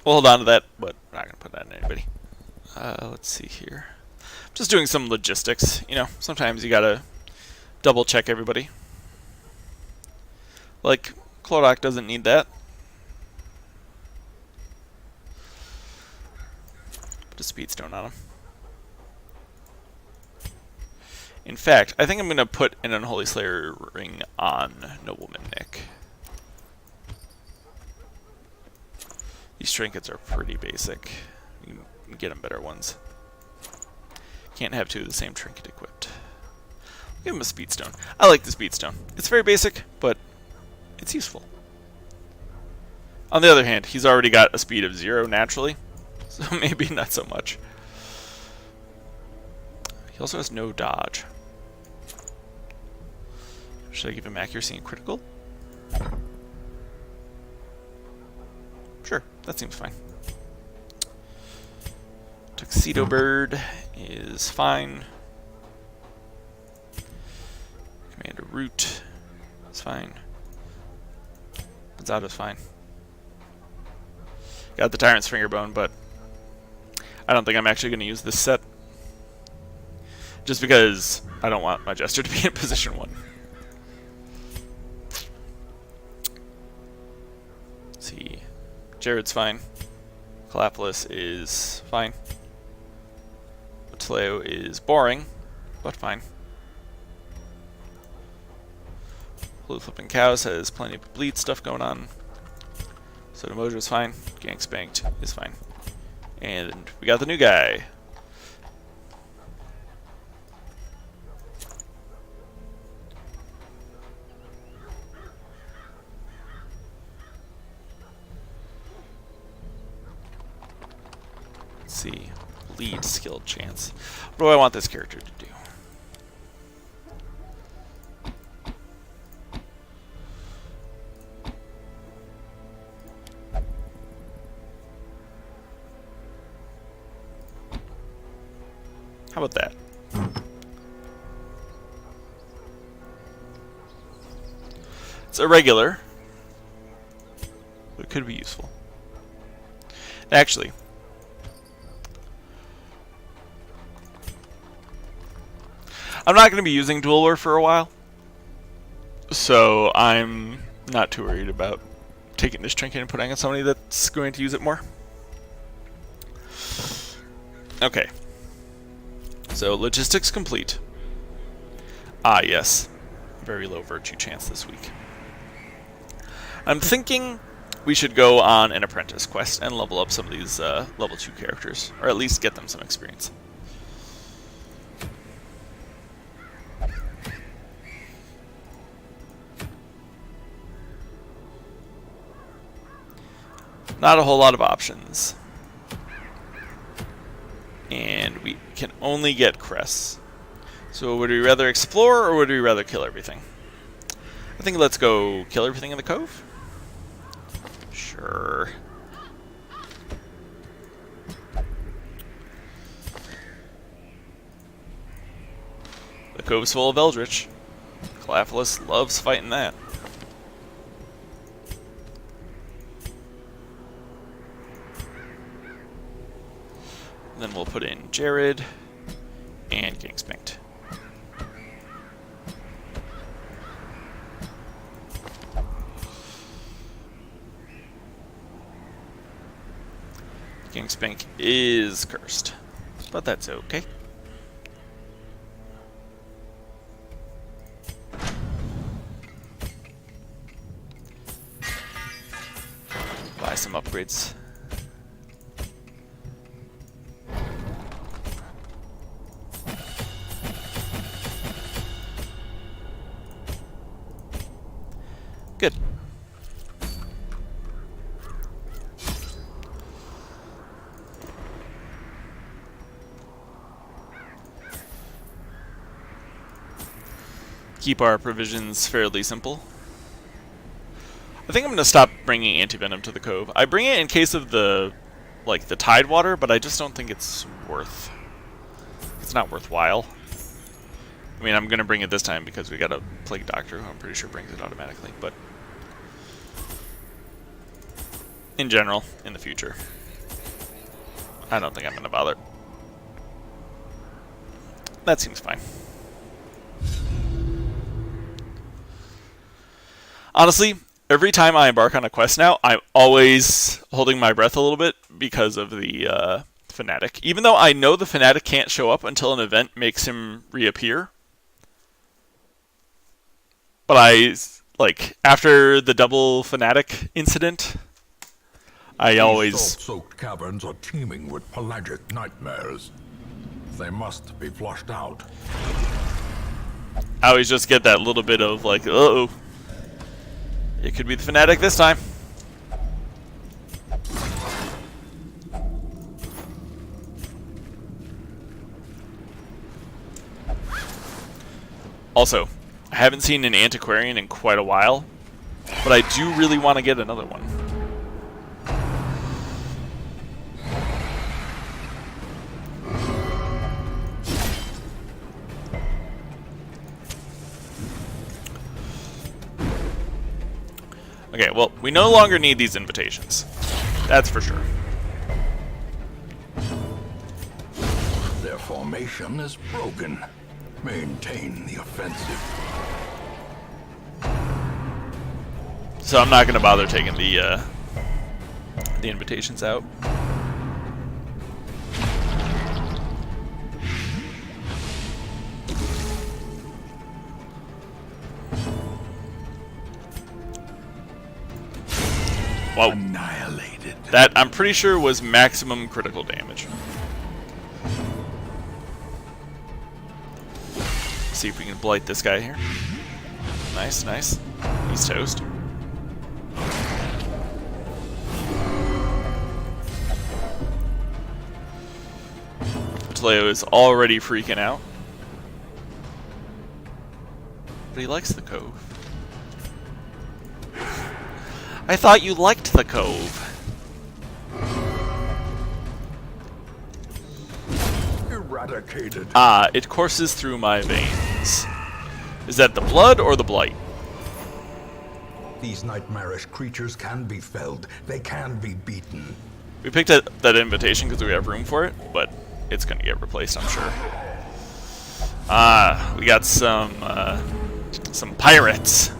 We'll hold on to that, but we're not going to put that in anybody. Let's see here. I'm just doing some logistics. You know, sometimes you gotta double check everybody. Like, Clodagh doesn't need that. Put a Speedstone on him. In fact, I think I'm going to put an Unholy Slayer ring on Nobleman Nick. These trinkets are pretty basic. You can get them better ones. Can't have two of the same trinket equipped. Give him a Speedstone. I like the Speedstone. It's very basic, but it's useful. On the other hand, he's already got a speed of 0 naturally, so maybe not so much. He also has no dodge. Should I give him accuracy and critical? Sure, that seems fine. Tuxedo Bird is fine. Commander Root is fine. Pizzato's fine. Got the Tyrant's Fingerbone, but I don't think I'm actually going to use this set. Just because I don't want my Jester to be in position 1. Let's see. Jared's fine. Calapolis is fine. Otleo is boring. but fine. Blue Flipping Cows has plenty of bleed stuff going on. Soda Mojo is fine. Gang Spanked is fine. And we got the new guy. Let's see. Lead skill chance. What do I want this character to do? How about that? It's irregular, but it could be useful. Actually, I'm not going to be using Dual War for a while, so I'm not too worried about taking this trinket and putting it on somebody that's going to use it more. Okay. So, logistics complete. Ah, yes. Very low virtue chance this week. I'm thinking we should go on an apprentice quest and level up some of these level 2 characters, or at least get them some experience. Not a whole lot of options. And we can only get crests. So would we rather explore or would we rather kill everything? I think let's go kill everything in the cove. Sure. The cove's full of Eldritch. Calaphilus loves fighting that. Then we'll put in Jared and Gang Spanked. Gang Spank is cursed, but that's okay. Buy some upgrades. Good. Keep our provisions fairly simple. I think I'm going to stop bringing anti-venom to the cove. I bring it in case of the tide water, but I just don't think it's not worthwhile. I mean, I'm going to bring it this time because we got a Plague Doctor who I'm pretty sure brings it automatically, but in general, in the future, I don't think I'm going to bother. That seems fine. Honestly, every time I embark on a quest now, I'm always holding my breath a little bit because of the Fanatic. Even though I know the Fanatic can't show up until an event makes him reappear. But after the double Fanatic incident, I always... These salt-soaked caverns are teeming with pelagic nightmares. They must be flushed out. I always just get that little bit of like, uh-oh. It could be the Fanatic this time. Also, I haven't seen an Antiquarian in quite a while, but I do really want to get another one. Okay, well, we no longer need these invitations. That's for sure. Their formation is broken. Maintain the offensive. So I'm not going to bother taking the invitations out. Whoa. Annihilated. That, I'm pretty sure, was maximum critical damage. See if we can blight this guy here. Nice, nice. He's toast. Leo is already freaking out. But he likes the cove. I thought you liked the cove. Eradicated. Ah, it courses through my veins. Is that the blood or the blight? These nightmarish creatures can be felled. They can be beaten. We picked that invitation because we have room for it, but it's gonna get replaced, I'm sure. We got some pirates.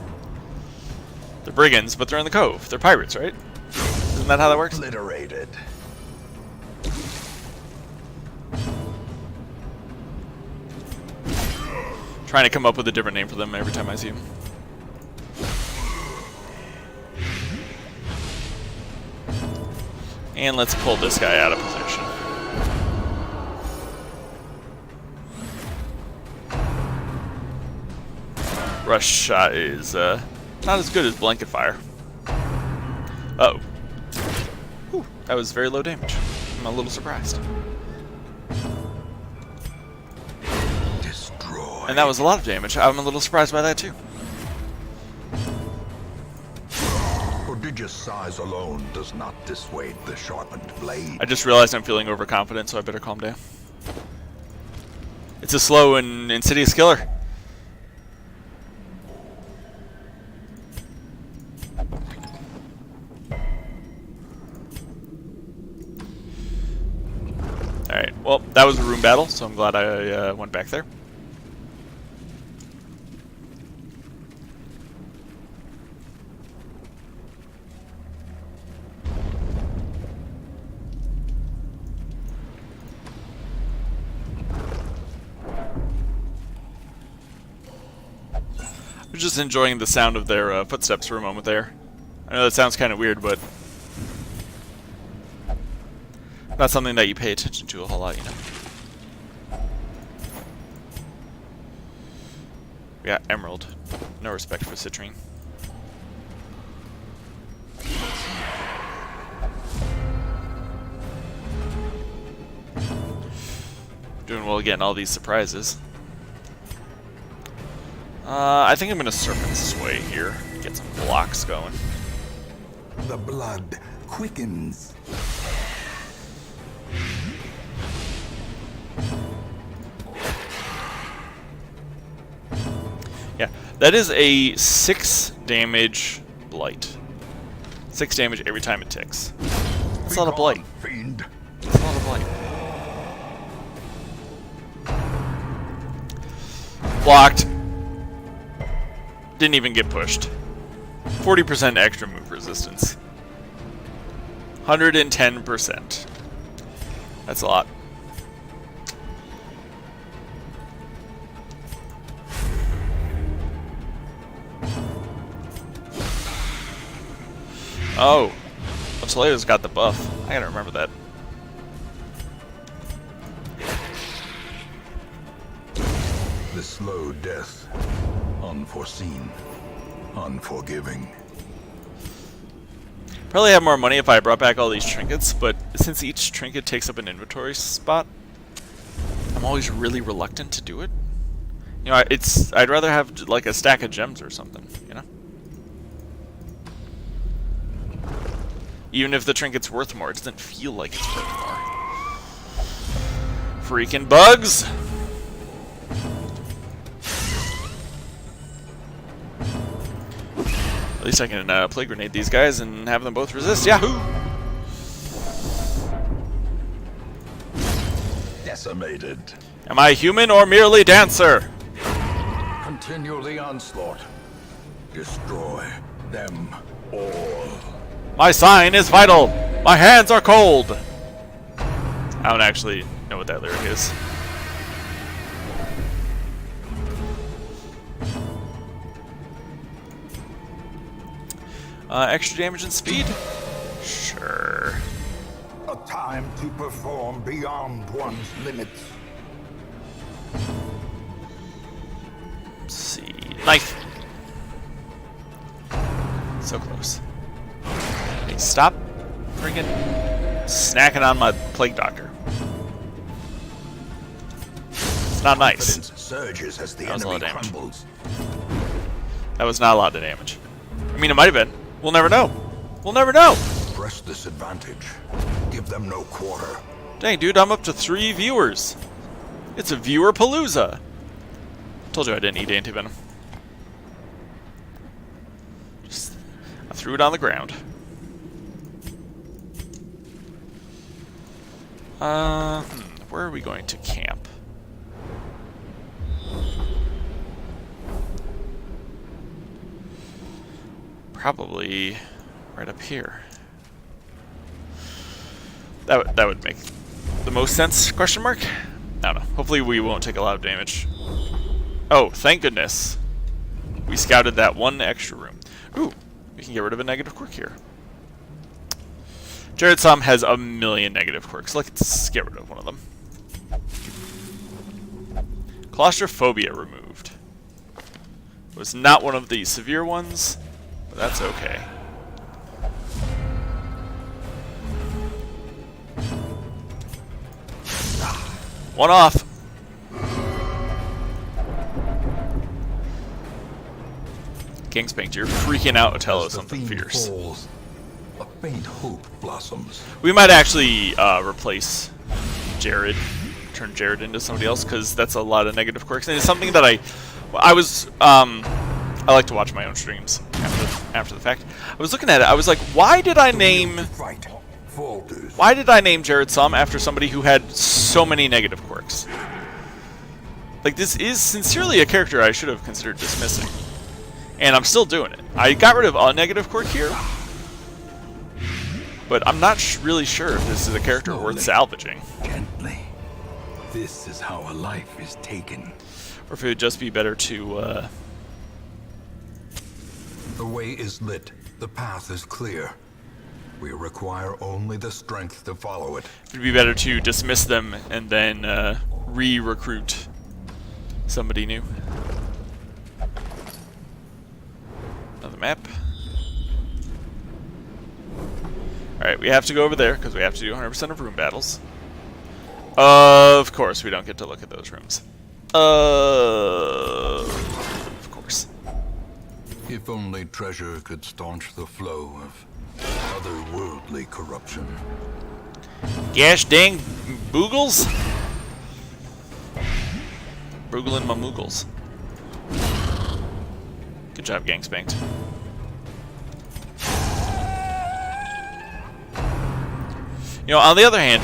They're brigands, but they're in the cove. They're pirates, right? Isn't that how that works? Obliterated. Trying to come up with a different name for them every time I see them. And let's pull this guy out of position. Rush shot is not as good as blanket fire. Uh-oh. Whew, that was very low damage. I'm a little surprised. Destroy. And that was a lot of damage. I'm a little surprised by that too. Prodigious size alone does not dissuade the sharpened blade. I just realized I'm feeling overconfident, so I better calm down. It's a slow and insidious killer. Alright, well, that was a room battle, so I'm glad I went back there. I was just enjoying the sound of their footsteps for a moment there. I know that sounds kind of weird, but not something that you pay attention to a whole lot, you know. We got Emerald. No respect for Citrine. Doing well getting all these surprises. I think I'm gonna Serpent Sway here. Get some blocks going. The blood quickens. Yeah, that is a 6 damage blight. 6 damage every time it ticks. That's a lot of blight. Fiend. That's a lot of blight. Blocked. Didn't even get pushed. 40% extra move resistance. 110%. That's a lot. Oh, Toledo's got the buff. I gotta remember that. The slow death. Unforeseen. Unforgiving. Probably have more money if I brought back all these trinkets, but since each trinket takes up an inventory spot, I'm always really reluctant to do it. You know, I'd rather have like a stack of gems or something, you know? Even if the trinket's worth more, it doesn't feel like it's worth more. Freaking bugs! At least I can Plague Grenade these guys and have them both resist. Yahoo! Decimated. Am I human or merely dancer? Continue the onslaught. Destroy them all. My sign is vital. My hands are cold. I don't actually know what that lyric is. Extra damage and speed. Sure. A time to perform beyond one's limits. Let's see. Knife. So close. Hey, stop freaking snacking on my Plague Doctor. It's not nice. Confidence surges as the That was a lot enemy of damage. crumbles. That was not a lot of damage. I mean, it might have been. We'll never know. We'll never know. Press this advantage. Give them no quarter. Dang, dude, I'm up to 3 viewers. It's a viewer palooza. Told you I didn't eat antivenom. Just, I threw it on the ground. Where are we going to camp? Probably right up here. That would make the most sense, question mark? I don't know. Hopefully we won't take a lot of damage. Oh, thank goodness. We scouted that one extra room. Ooh, we can get rid of a negative quirk here. Jared Som has a million negative quirks. Let's get rid of one of them. Claustrophobia removed. It was not one of the severe ones, but that's okay. One off. Gangspanked, you're freaking out, Otello, As the something fiend fierce. falls, a faint hope blossoms. We might actually replace Jared, turn Jared into somebody else, because that's a lot of negative quirks, and it's something that I like to watch my own streams after the fact. I was looking at it, I was like, why did I name Fight. Falters. Jared Som after somebody who had so many negative quirks? Like, this is sincerely a character I should have considered dismissing. And I'm still doing it. I got rid of a negative quirk here, but I'm not really sure if this is a character worth salvaging. Gently. This is how a life is taken. Or if it would just be better to, The way is lit. The path is clear. We require only the strength to follow it. it'd be better to dismiss them and then re-recruit somebody new. Another map. Alright, we have to go over there because we have to do 100% of room battles. Of course, we don't get to look at those rooms. Of course. If only treasure could staunch the flow of otherworldly corruption. Gosh dang boogles. Boogling my moogles. Good job, Gangspanked. You know, on the other hand,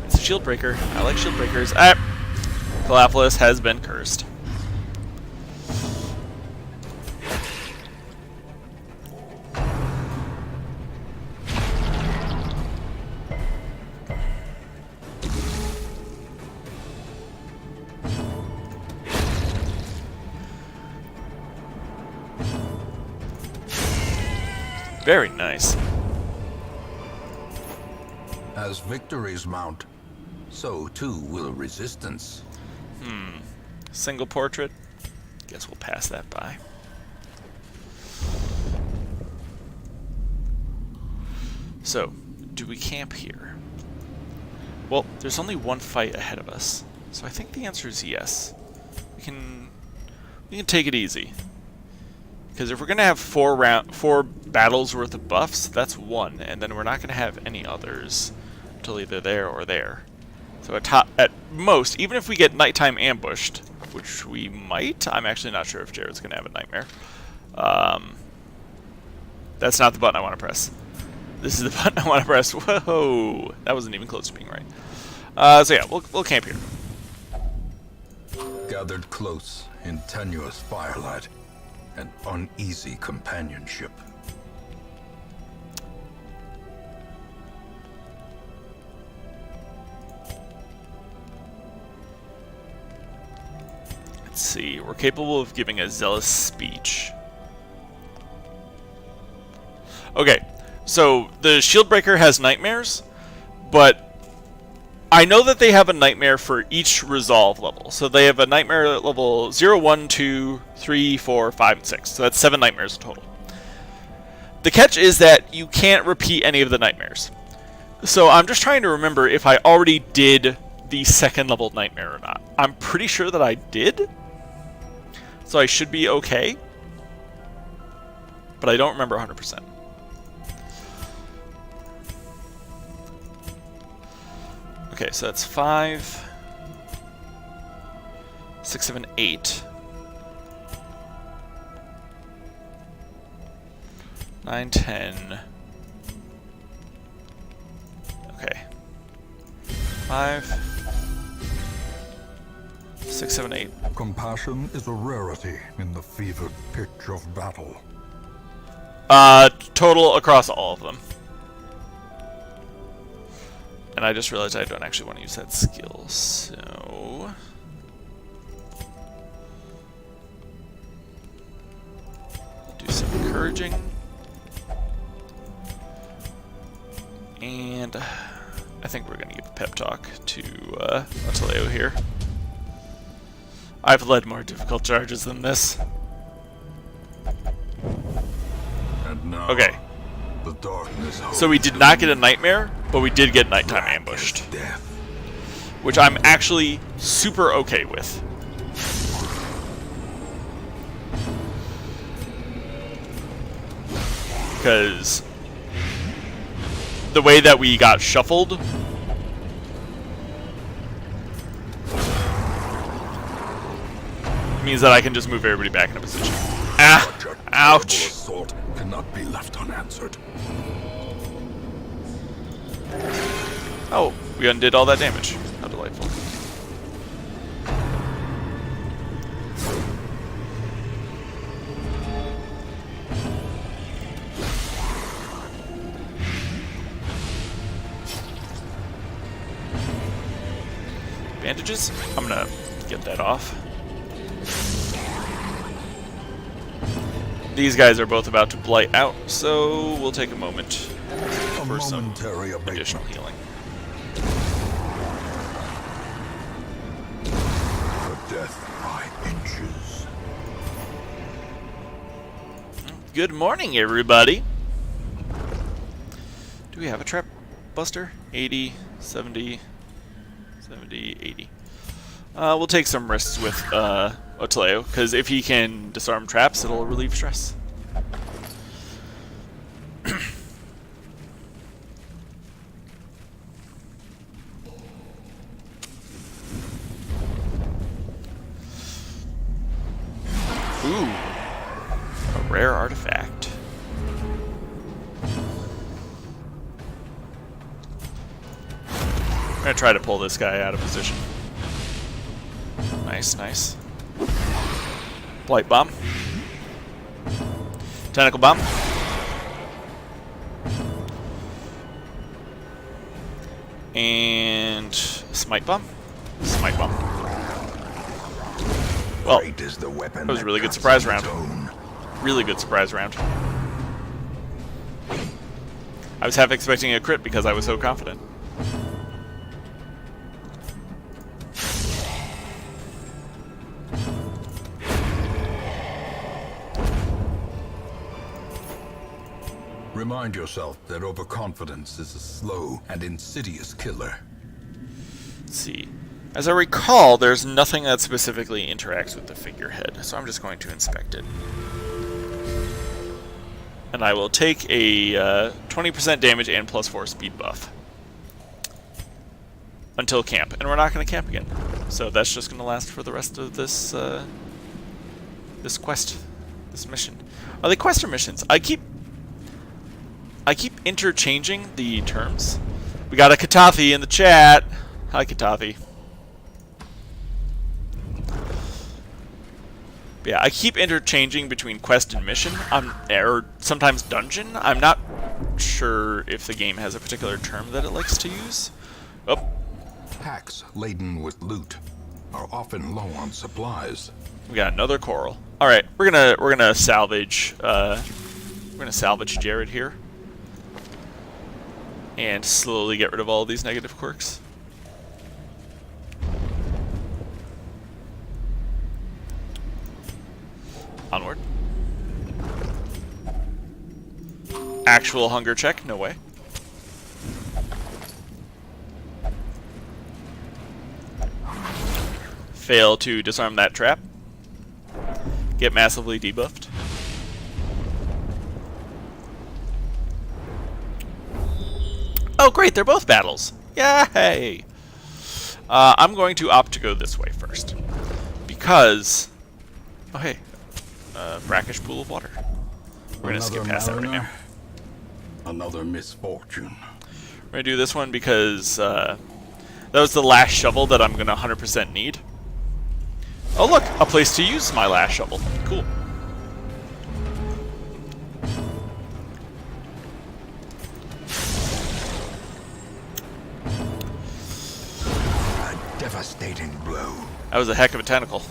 it's a shield breaker. I like shield breakers. Calapolis has been cursed. Very nice. As victories mount, so too will resistance. Single portrait. Guess we'll pass that by. So, do we camp here? Well, there's only one fight ahead of us, so I think the answer is yes. We can take it easy. Because if we're gonna have four battles worth of buffs, that's one, and then we're not gonna have any others until either there or there. So at most, even if we get nighttime ambushed, which we might, I'm actually not sure if Jared's gonna have a nightmare. That's not the button I want to press. This is the button I want to press. Whoa, that wasn't even close to being right. So yeah, we'll camp here. Gathered close in tenuous firelight and uneasy companionship. Let's see, we're capable of giving a zealous speech. Okay, So the Shield Breaker has nightmares, but I know that they have a nightmare for each resolve level. So they have a nightmare at level 0, 1, 2, 3, 4, 5, and 6. So that's 7 nightmares total. The catch is that you can't repeat any of the nightmares. So I'm just trying to remember if I already did the 2nd level nightmare or not. I'm pretty sure that I did. So I should be okay. But I don't remember 100%. Okay, so that's 5, 6, 7, 8, 9, 10. Okay. 5, 6, 7, 8. Compassion is a rarity in the fevered pitch of battle. Total across all of them. And I just realized I don't actually want to use that skill, so... do some encouraging. And I think we're going to give a pep talk to Ataleo here. I've led more difficult charges than this. And now, Okay. the darkness So we did not get a nightmare, but we did get nighttime ambushed, death. which I'm actually super okay with. Because the way that we got shuffled means that I can just move everybody back into position. Ah! Such a terrible Ouch! assault cannot be left unanswered. Oh, we undid all that damage. How delightful. Bandages? I'm gonna get that off. These guys are both about to blight out, so we'll take a moment for some Momentary abatement. additional healing. The death by inches. Good morning, everybody. Do we have a trap buster? 80, 70, 70, 80. We'll take some risks with Ataleo, because if he can disarm traps, it'll relieve stress. Ooh, a rare artifact. I'm gonna try to pull this guy out of position. Nice, nice. Blight bomb. Tentacle bomb. And smite bomb. Smite bomb. Well, Great is the weapon that was a really good cuts surprise its round. own. Really good surprise round. I was half expecting a crit because I was so confident. Remind yourself that overconfidence is a slow and insidious killer. Let's see. As I recall, there's nothing that specifically interacts with the figurehead, so I'm just going to inspect it. And I will take a 20% damage and +4 speed buff. Until camp. And we're not going to camp again. So that's just going to last for the rest of this this quest. This mission. Are they quests or missions? I keep interchanging the terms. We got a Katathi in the chat. Hi, Katathi. Yeah, I keep interchanging between quest and mission, or sometimes dungeon. I'm not sure if the game has a particular term that it likes to use. Oh, Packs laden with loot are often low on supplies. we got another coral. All right, we're gonna salvage. We're gonna salvage Jared here. and slowly get rid of all of these negative quirks. Onward. Actual hunger check? No way. Fail to disarm that trap. Get massively debuffed. Oh great, they're both battles! Yay! I'm going to opt to go this way first. Because... Oh hey. Brackish pool of water. We're gonna skip past that right now. Another misfortune. We're gonna do this one because that was the last shovel that I'm gonna 100% need. Oh look, a place to use my last shovel. Cool. A devastating blow. That was a heck of a tentacle.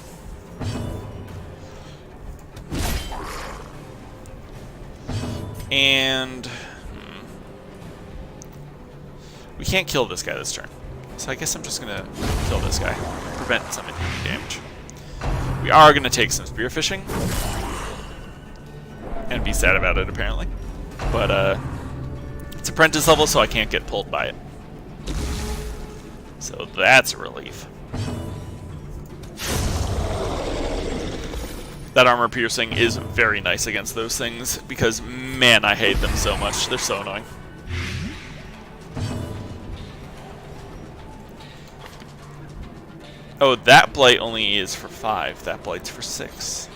And we can't kill this guy this turn. So I guess I'm just gonna kill this guy. Prevent some damage. We are gonna take some spearfishing. And be sad about it apparently. But it's apprentice level, so I can't get pulled by it. So that's a relief. That armor piercing is very nice against those things, because man, I hate them so much. They're so annoying. Oh, that blight only is for 5. That blight's for 6.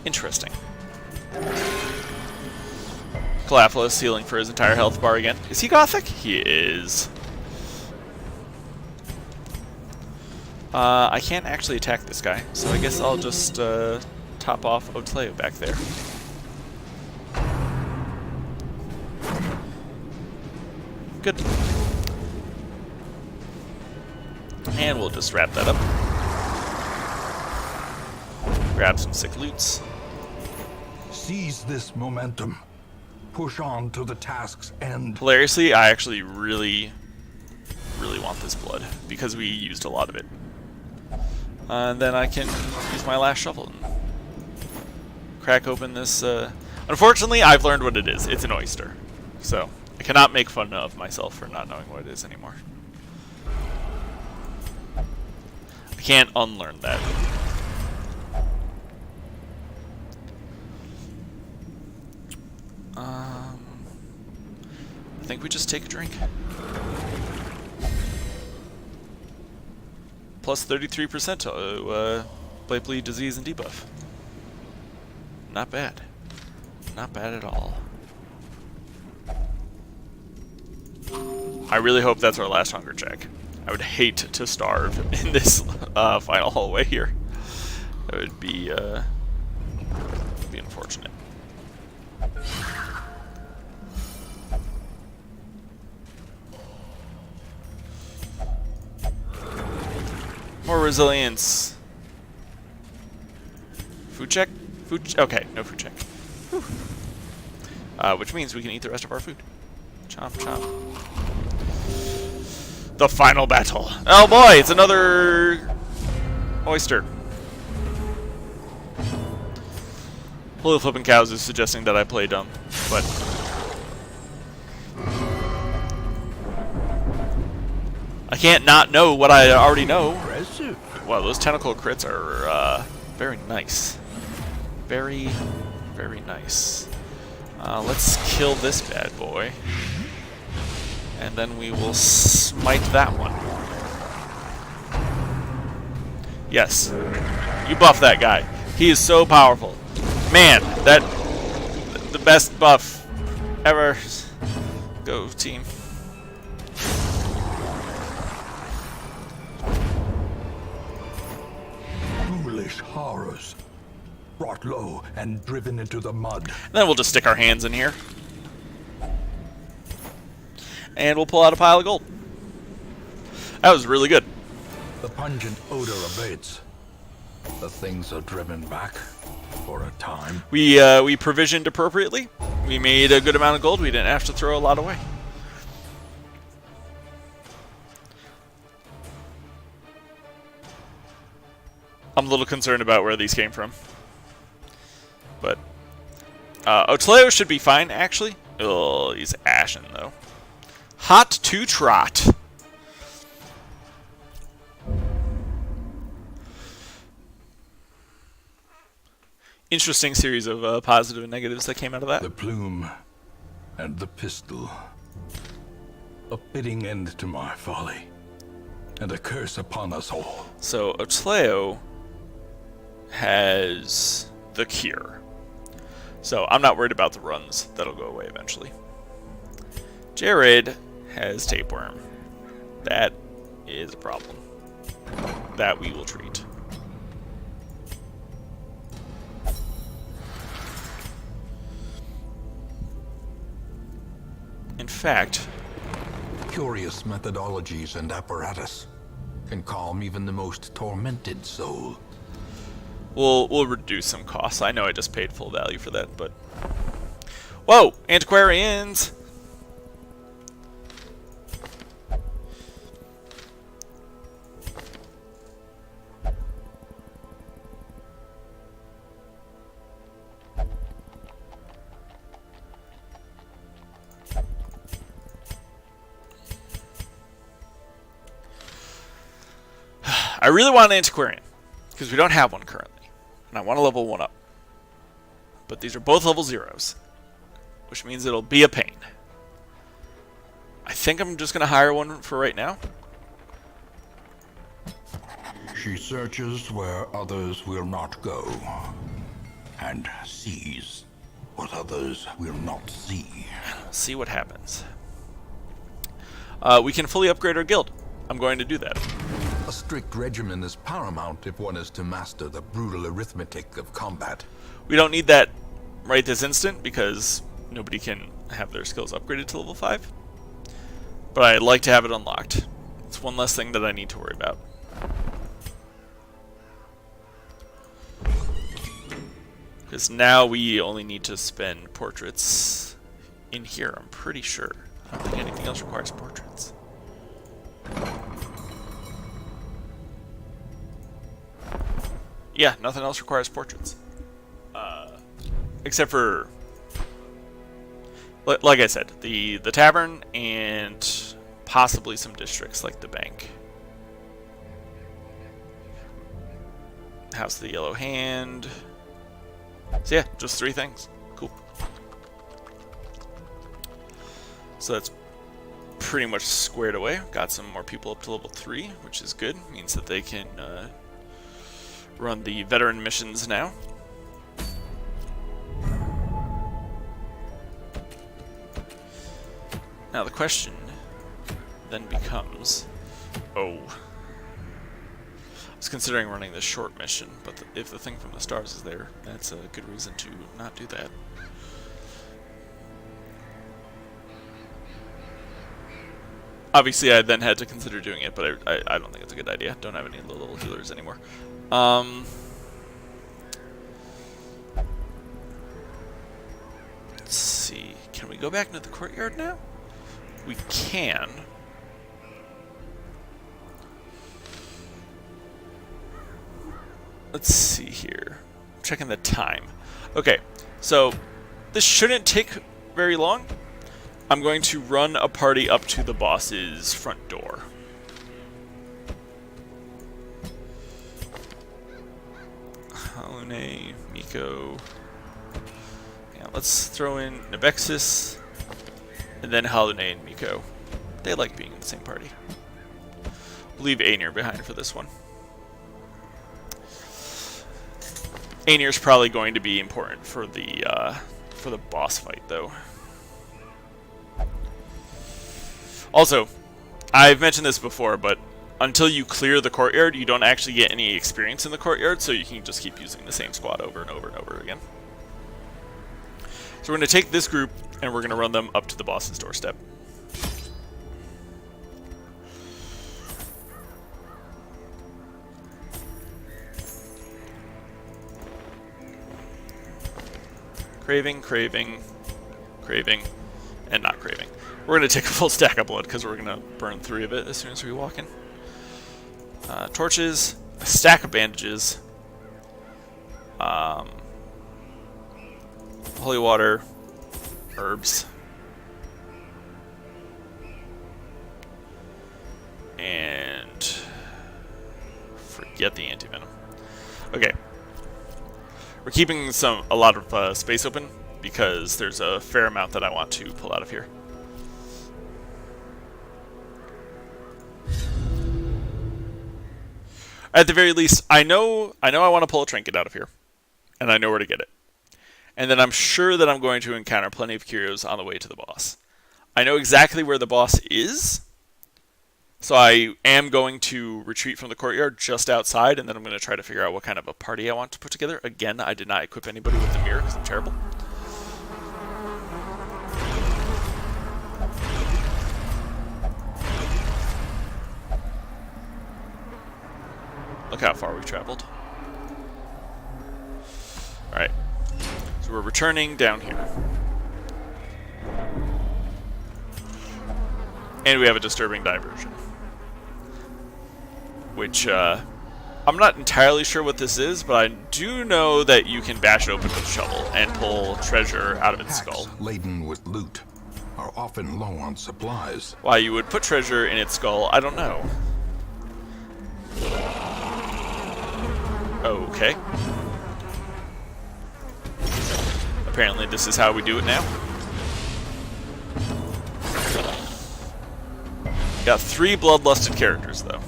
Interesting. Calaphilus healing for his entire health bar again. Is he Gothic? He is. I can't actually attack this guy, so I guess I'll just top off Otleo back there. Good. And we'll just wrap that up. Grab some sick loots. Seize this momentum. Push on to the task's end. Hilariously, I actually really want this blood, because we used a lot of it. And then I can use my last shovel and crack open this. Unfortunately, I've learned what it is. It's an oyster. So, I cannot make fun of myself for not knowing what it is anymore. I can't unlearn that. I think we just take a drink. Plus 33% to Blight Bleed, Disease, and Debuff. Not bad. Not bad at all. I really hope that's our last hunger check. I would hate to starve in this final hallway here. That would be unfortunate. More resilience. Food check? Okay, no food check. Which means we can eat the rest of our food. Chomp, chomp. The final battle. Oh boy, it's another oyster. Holy Flippin' Cows is suggesting that I play dumb, but I can't not know what I already know. Impressive. Wow, those tentacle crits are very nice. Very, very nice. Let's kill this bad boy. And then we will smite that one. Yes. You buff that guy. He is so powerful. Man, the best buff ever. Go team. Foolish horrors. Brought low and driven into the mud. And then we'll just stick our hands in here. And we'll pull out a pile of gold. That was really good. The pungent odor abates. The things are driven back for a time. We provisioned appropriately. We made a good amount of gold. We didn't have to throw a lot away. I'm a little concerned about where these came from. But Otleo should be fine, actually. Oh, he's ashen, though. Hot to trot. Interesting series of positive and negatives that came out of that. The plume and the pistol. A fitting end to my folly, and a curse upon us all. So Otleo has the cure. So I'm not worried about the runs. That'll go away eventually. Jared has tapeworm. That is a problem. That we will treat. In fact, Curious methodologies and apparatus can calm even the most tormented soul. we'll reduce some costs. I know I just paid full value for that, but... Whoa! Antiquarians! I really want an antiquarian, because we don't have one currently, and I want to level one up. But these are both level 0s, which means it'll be a pain. I think I'm just going to hire one for right now. She searches where others will not go, and sees what others will not see. See what happens. We can fully upgrade our guild. I'm going to do that. A strict regimen is paramount if one is to master the brutal arithmetic of combat. We don't need that right this instant because nobody can have their skills upgraded to level 5. But I'd like to have it unlocked. It's one less thing that I need to worry about. Because now we only need to spend portraits in here, I'm pretty sure. I don't think anything else requires portraits. Yeah, nothing else requires portraits. Except for, like I said, the tavern and possibly some districts like the bank. House of the Yellow Hand. So yeah, just 3 things. Cool. So that's pretty much squared away. Got some more people up to level 3, which is good. Means that they can run the veteran missions now. Now the question then becomes, I was considering running this short mission, but if the thing from the stars is there, that's a good reason to not do that. Obviously, I then had to consider doing it, but I don't think it's a good idea. Don't have any little healers anymore. Let's see. Can we go back into the courtyard now? We can. Let's see here. I'm checking the time. Okay, so this shouldn't take very long. I'm going to run a party up to the boss's front door. Halune, Miko. Yeah, let's throw in Nabexis, and then Halune and Miko. They like being in the same party. We'll leave Aenir behind for this one. Aenir's probably going to be important for the boss fight, though. Also, I've mentioned this before, but until you clear the courtyard, you don't actually get any experience in the courtyard, so you can just keep using the same squad over and over and over again. So we're going to take this group, and we're going to run them up to the boss's doorstep. Craving, craving, craving, and not craving. We're going to take a full stack of blood because we're going to burn 3 of it as soon as we walk in. Torches, a stack of bandages, Holy water, herbs, and forget the anti-venom. Okay, we're keeping a lot of space open because there's a fair amount that I want to pull out of here. At the very least, I know I want to pull a trinket out of here, and I know where to get it. And then I'm sure that I'm going to encounter plenty of curios on the way to the boss. I know exactly where the boss is, so I am going to retreat from the courtyard just outside, and then I'm going to try to figure out what kind of a party I want to put together. Again, I did not equip anybody with the mirror because I'm terrible. Look how far we've traveled. Alright. So we're returning down here. And we have a disturbing diversion. Which, I'm not entirely sure what this is, but I do know that you can bash it open with a shovel and pull treasure out of its skull. Laden with loot are often low on supplies. Why you would put treasure in its skull, I don't know. Okay. Apparently this is how we do it now. Got 3 bloodlusted characters, though.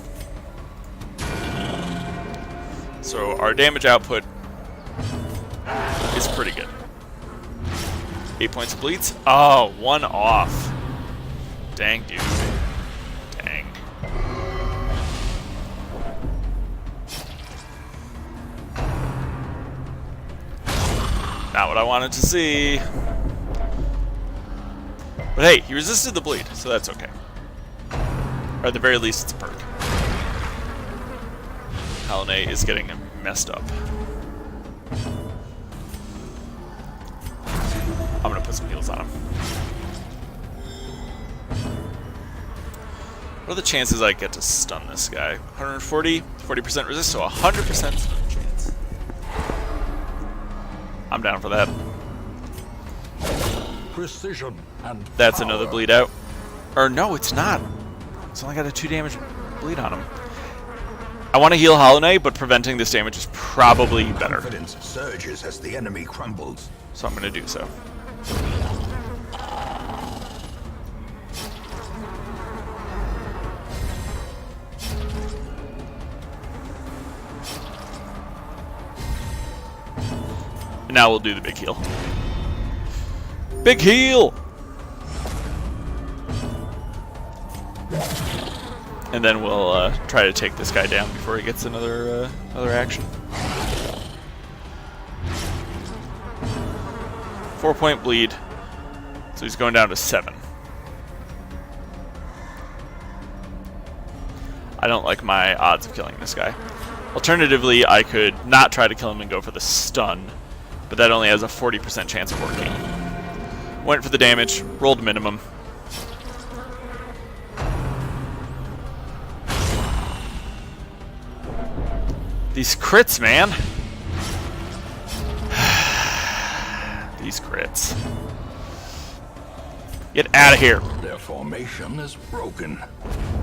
So our damage output is pretty good. 8 points of bleeds. Oh, 1 off. Dang, dude. Dang. Not what I wanted to see. But hey, he resisted the bleed, so that's okay. Or at the very least, it's a perk. Halonay is getting messed up. I'm gonna put some heals on him. What are the chances I get to stun this guy? 140, 40% resist, so 100% stun chance. I'm down for that. Precision and That's power. another bleed out. Or no, it's not. It's only got a 2 damage bleed on him. I want to heal Halonay, but preventing this damage is probably better. Confidence surges as the enemy crumbles. So I'm going to do so. And now we'll do the big heal. Big heal! And then we'll try to take this guy down before he gets another action. 4-point bleed. So he's going down to 7. I don't like my odds of killing this guy. Alternatively, I could not try to kill him and go for the stun, but that only has a 40% chance of working. Went for the damage, rolled minimum. These crits, man. These crits. Get out of here. Their formation is broken.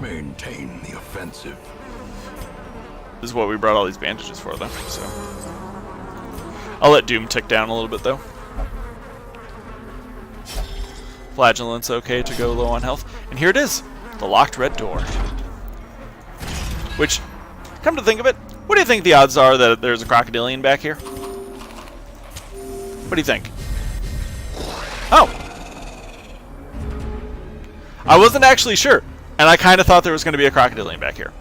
Maintain the offensive. This is what we brought all these bandages for, though, so. I'll let Doom tick down a little bit, though. Flagellant's okay to go low on health. And here it is. The locked red door. Which, come to think of it, what do you think the odds are that there's a crocodilian back here? What do you think? Oh! I wasn't actually sure, and I kind of thought there was going to be a crocodilian back here.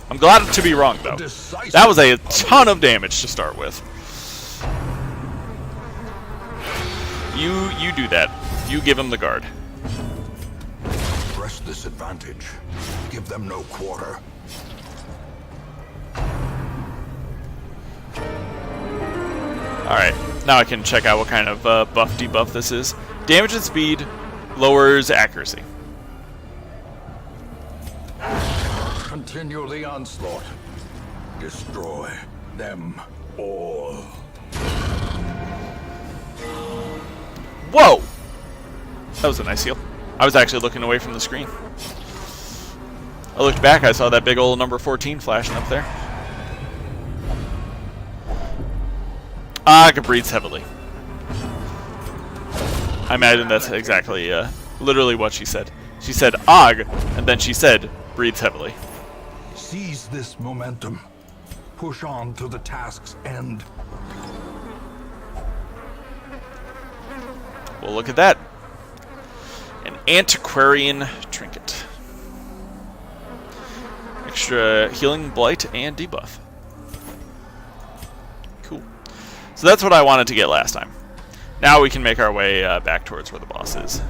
I'm glad to be wrong, though. That was a ton of damage to start with. You do that. You give him the guard. Press this advantage. Give them no quarter. Alright, now I can check out what kind of buff debuff this is. Damage and speed lowers accuracy. Continue the onslaught. Destroy them all. Whoa! That was a nice heal. I was actually looking away from the screen. I looked back, I saw that big old number 14 flashing up there. Ogg breathes heavily. I imagine that's exactly, literally what she said. She said, Ogg, and then she said, breathes heavily. Seize this momentum. Push on to the task's end. Well, look at that. An antiquarian trinket. Extra healing, blight, and debuff. Cool. So that's what I wanted to get last time. Now we can make our way back towards where the boss is.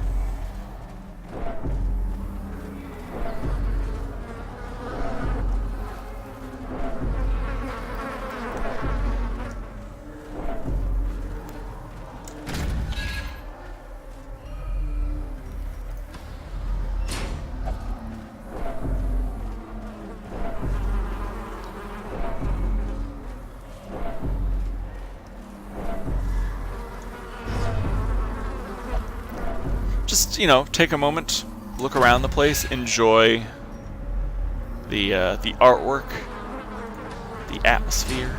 Just, you know, take a moment, look around the place, enjoy the artwork, the atmosphere.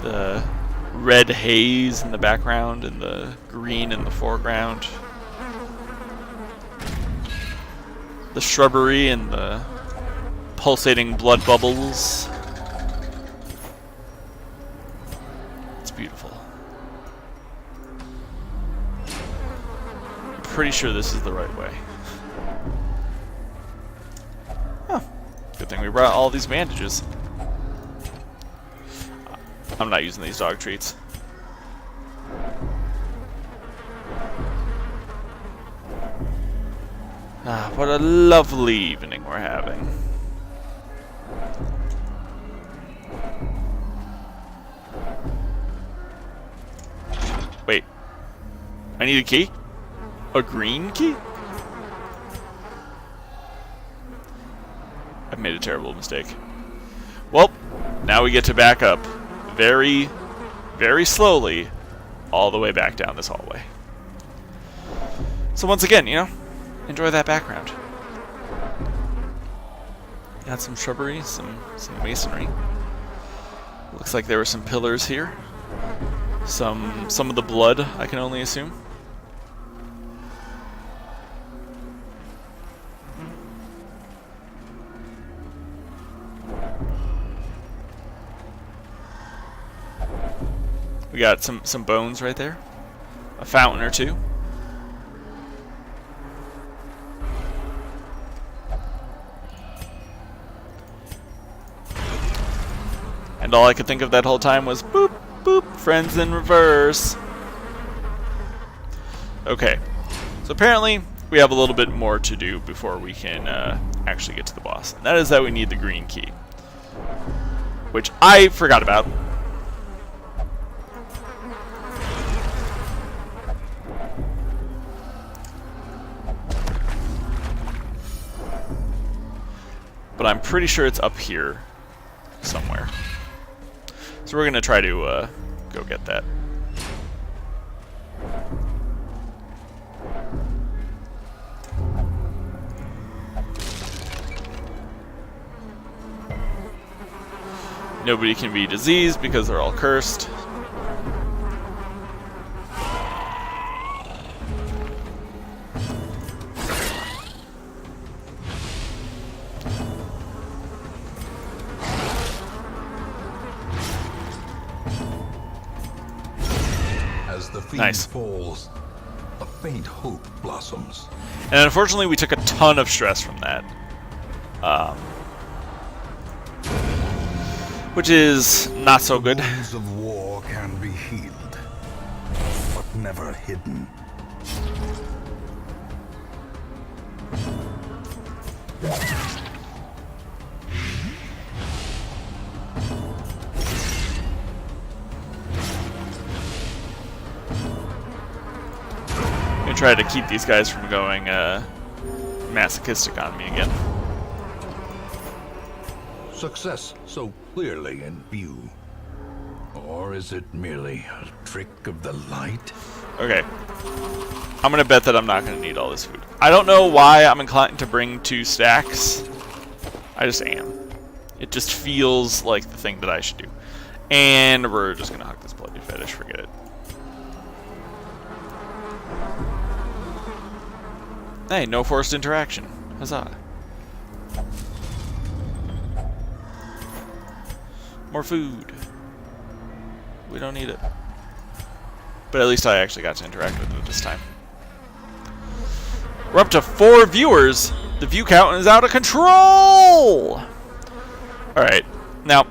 The red haze in the background and the green in the foreground. The shrubbery and the pulsating blood bubbles. Beautiful. I'm pretty sure this is the right way. Huh. Good thing we brought all these bandages. I'm not using these dog treats. Ah, what a lovely evening we're having. Wait, I need a key? A green key? I've made a terrible mistake. Well, now we get to back up very, very slowly all the way back down this hallway. So once again, you know, enjoy that background. Got some shrubbery, some masonry. Looks like there were some pillars here. Some of the blood, I can only assume. We got some bones right there. A fountain or two. And all I could think of that whole time was boop. Boop, friends in reverse. Okay, so apparently we have a little bit more to do before we can actually get to the boss. And that is that we need the green key, which I forgot about. But I'm pretty sure it's up here somewhere. So we're going to try to go get that. Nobody can be diseased because they're all cursed. As the fiend Nice. falls, a faint hope blossoms. And unfortunately, we took a ton of stress from that. Which is not so good. Wounds of war can be healed, but never hidden. I'm gonna try to keep these guys from going masochistic on me again. success so clearly in view? Or is it merely a trick of the light? Okay. I'm gonna bet that I'm not gonna need all this food. I don't know why I'm inclined to bring 2 stacks. I just am. It just feels like the thing that I should do. And we're just gonna hug this bloody fetish, forget it. Hey, no forced interaction. Huzzah. More food. We don't need it. But at least I actually got to interact with it this time. We're up to 4 viewers. The view count is out of control! Alright, now,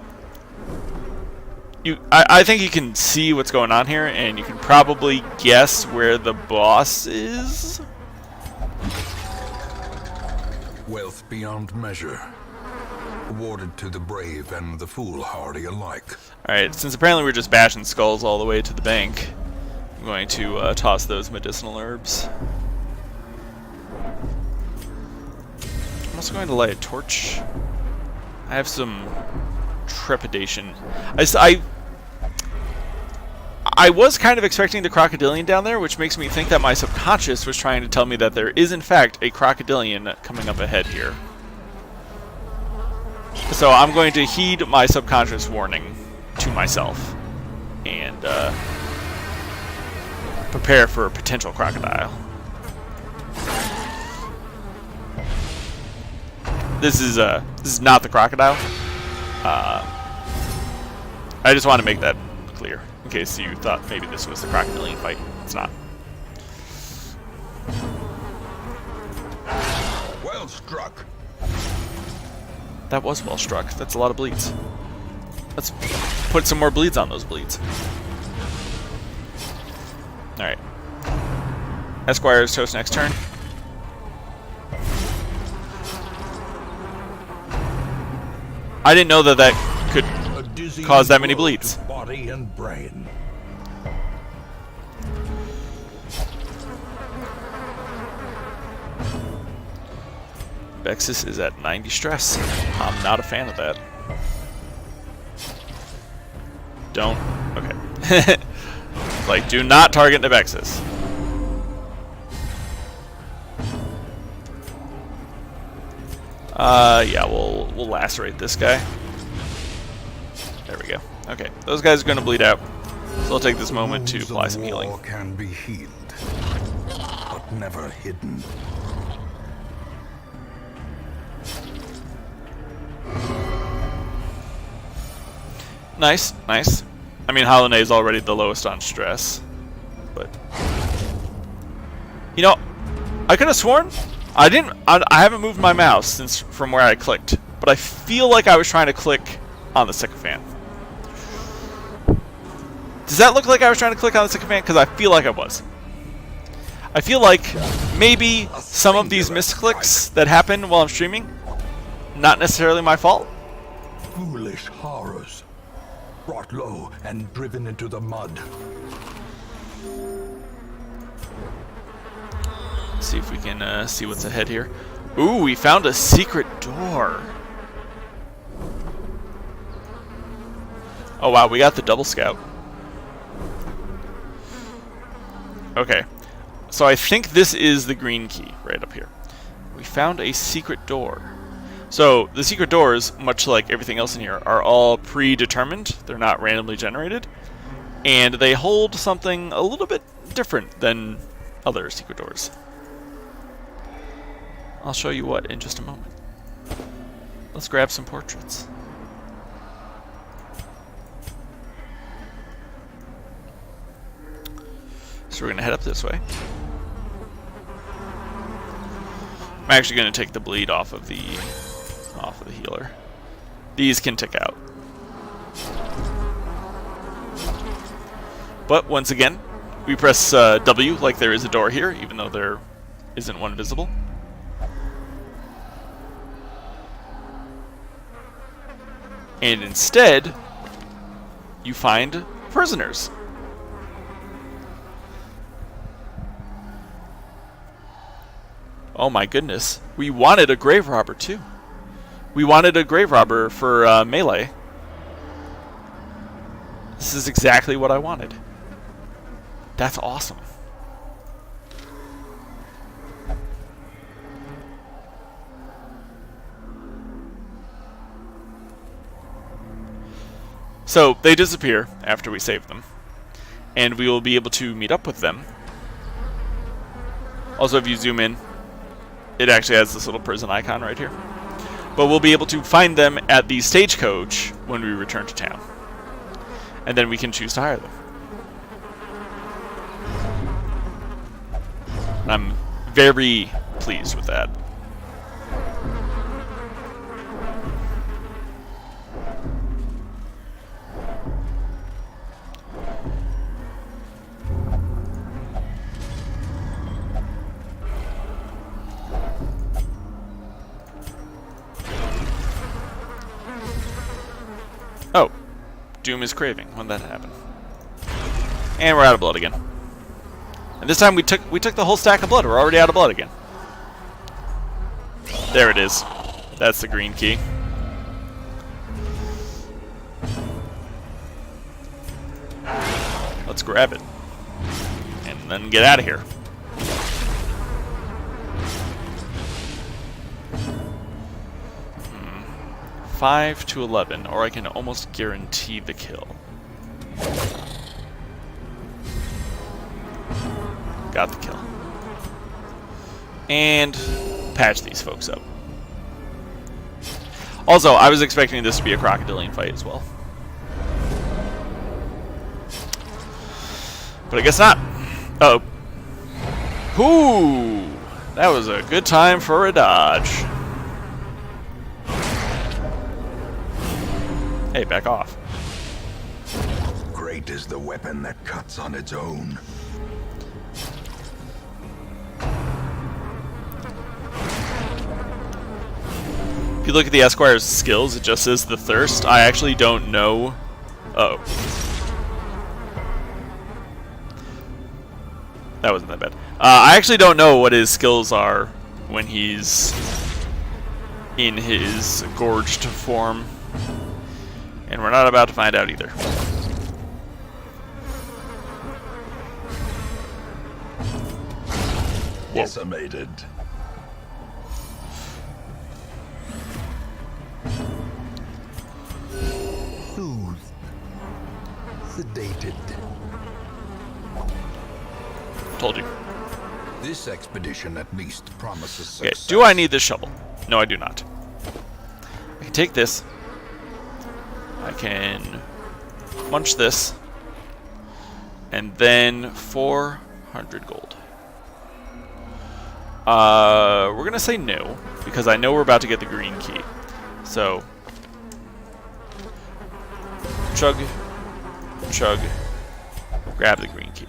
I think you can see what's going on here, and you can probably guess where the boss is. Wealth beyond measure, awarded to the brave and the foolhardy alike. Alright, since apparently we're just bashing skulls all the way to the bank, I'm going to toss those medicinal herbs. I'm also going to light a torch. I have some trepidation. I was kind of expecting the crocodilian down there, which makes me think that my subconscious was trying to tell me that there is in fact a crocodilian coming up ahead here. So I'm going to heed my subconscious warning to myself and prepare for a potential crocodile. This is not the crocodile. I just want to make that clear in case you thought maybe this was the crocodilian fight. It's not. Well struck. That was well struck. That's a lot of bleeds. Let's put some more bleeds on those bleeds. Alright. Esquire's toast next turn. I didn't know that that could cause that many bleeds. Body and brain. Vexus is at 90 stress. I'm not a fan of that. Don't. Okay. Like, do not target Nevexis. Yeah, we'll lacerate this guy. There we go. Okay, those guys are going to bleed out. So I'll take this moment to apply some healing. War can be healed, but never hidden. Nice, nice. I mean, Halane is already the lowest on stress, but you know, I could have sworn I haven't moved my mouse since from where I clicked, but I feel like I was trying to click on the sycophant. Does that look like I was trying to click on the sycophant? Because I feel like I was. I feel like maybe some of these misclicks that happen while I'm streaming, not necessarily my fault. Foolish horrors, brought low and driven into the mud. Let's see if we can see what's ahead here. Ooh, we found a secret door. Oh wow, we got the double scout. Okay, so I think this is the green key right up here. We found a secret door. So the secret doors, much like everything else in here, are all predetermined. They're not randomly generated. And they hold something a little bit different than other secret doors. I'll show you what in just a moment. Let's grab some portraits. So we're going to head up this way. I'm actually going to take the bleed off of the healer. These can tick out. But once again, we press W like there is a door here, even though there isn't one visible. And instead, you find prisoners. Oh my goodness. We wanted a grave robber too. We wanted a grave robber for melee. This is exactly what I wanted. That's awesome. So they disappear after we save them, and we will be able to meet up with them. Also, if you zoom in, it actually has this little prison icon right here. But we'll be able to find them at the stagecoach when we return to town. And then we can choose to hire them. I'm very pleased with that. Oh, Doom is craving. When did that happen? And we're out of blood again. And this time we took the whole stack of blood. We're already out of blood again. There it is. That's the green key. Let's grab it. And then get out of here. Hmm. 5 to 11, or I can almost guarantee the kill. Got the kill. And patch these folks up. Also, I was expecting this to be a crocodilian fight as well. But I guess not. Uh-oh. Ooh! That was a good time for a dodge. Hey, back off. Great is the weapon that cuts on its own. If you look at the Esquire's skills, it just says the thirst. I actually don't know. Uh-oh. That wasn't that bad. I actually don't know what his skills are when he's in his gorged form. And we're not about to find out either. Decimated. Soothed. Sedated. Told you. This expedition at least promises Okay, success. do I need this shovel? No, I do not. I can take this. I can munch this. And then 400 gold. We're going to say no, because I know we're about to get the green key. So, chug, chug, grab the green key.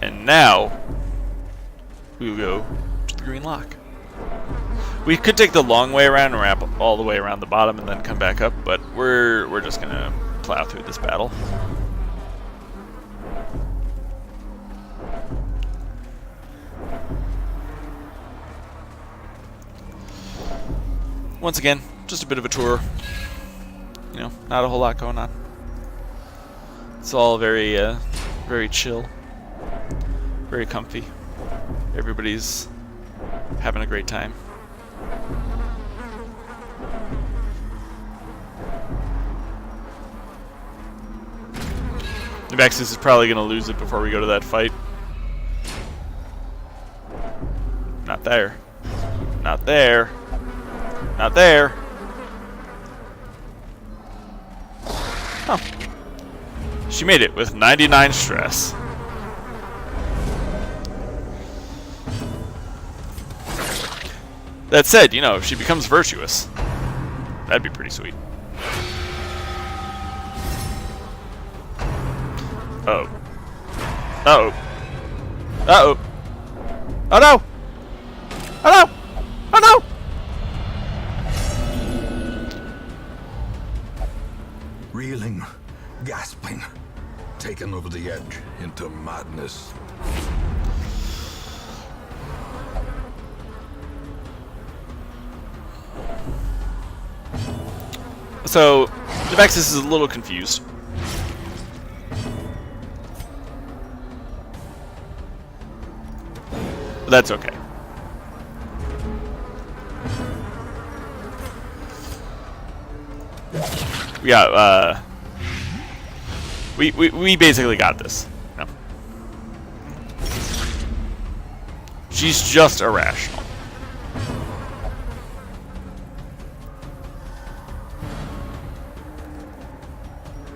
And now, we will go to the green lock. We could take the long way around and wrap all the way around the bottom and then come back up, but we're just gonna plow through this battle. Once again, just a bit of a tour. You know, not a whole lot going on. It's all very, very chill. Very comfy. Everybody's having a great time. Nexus is probably going to lose it before we go to that fight. Not there. Not there. Not there. Huh. She made it with 99 stress. That said, you know, if she becomes virtuous, that'd be pretty sweet. Uh-oh. Uh-oh. Uh-oh. Oh no! Oh no! Oh no! Reeling, gasping, taken over the edge into madness. So, Nevexis is a little confused. But that's okay. We got, we basically got this. No. She's just irrational.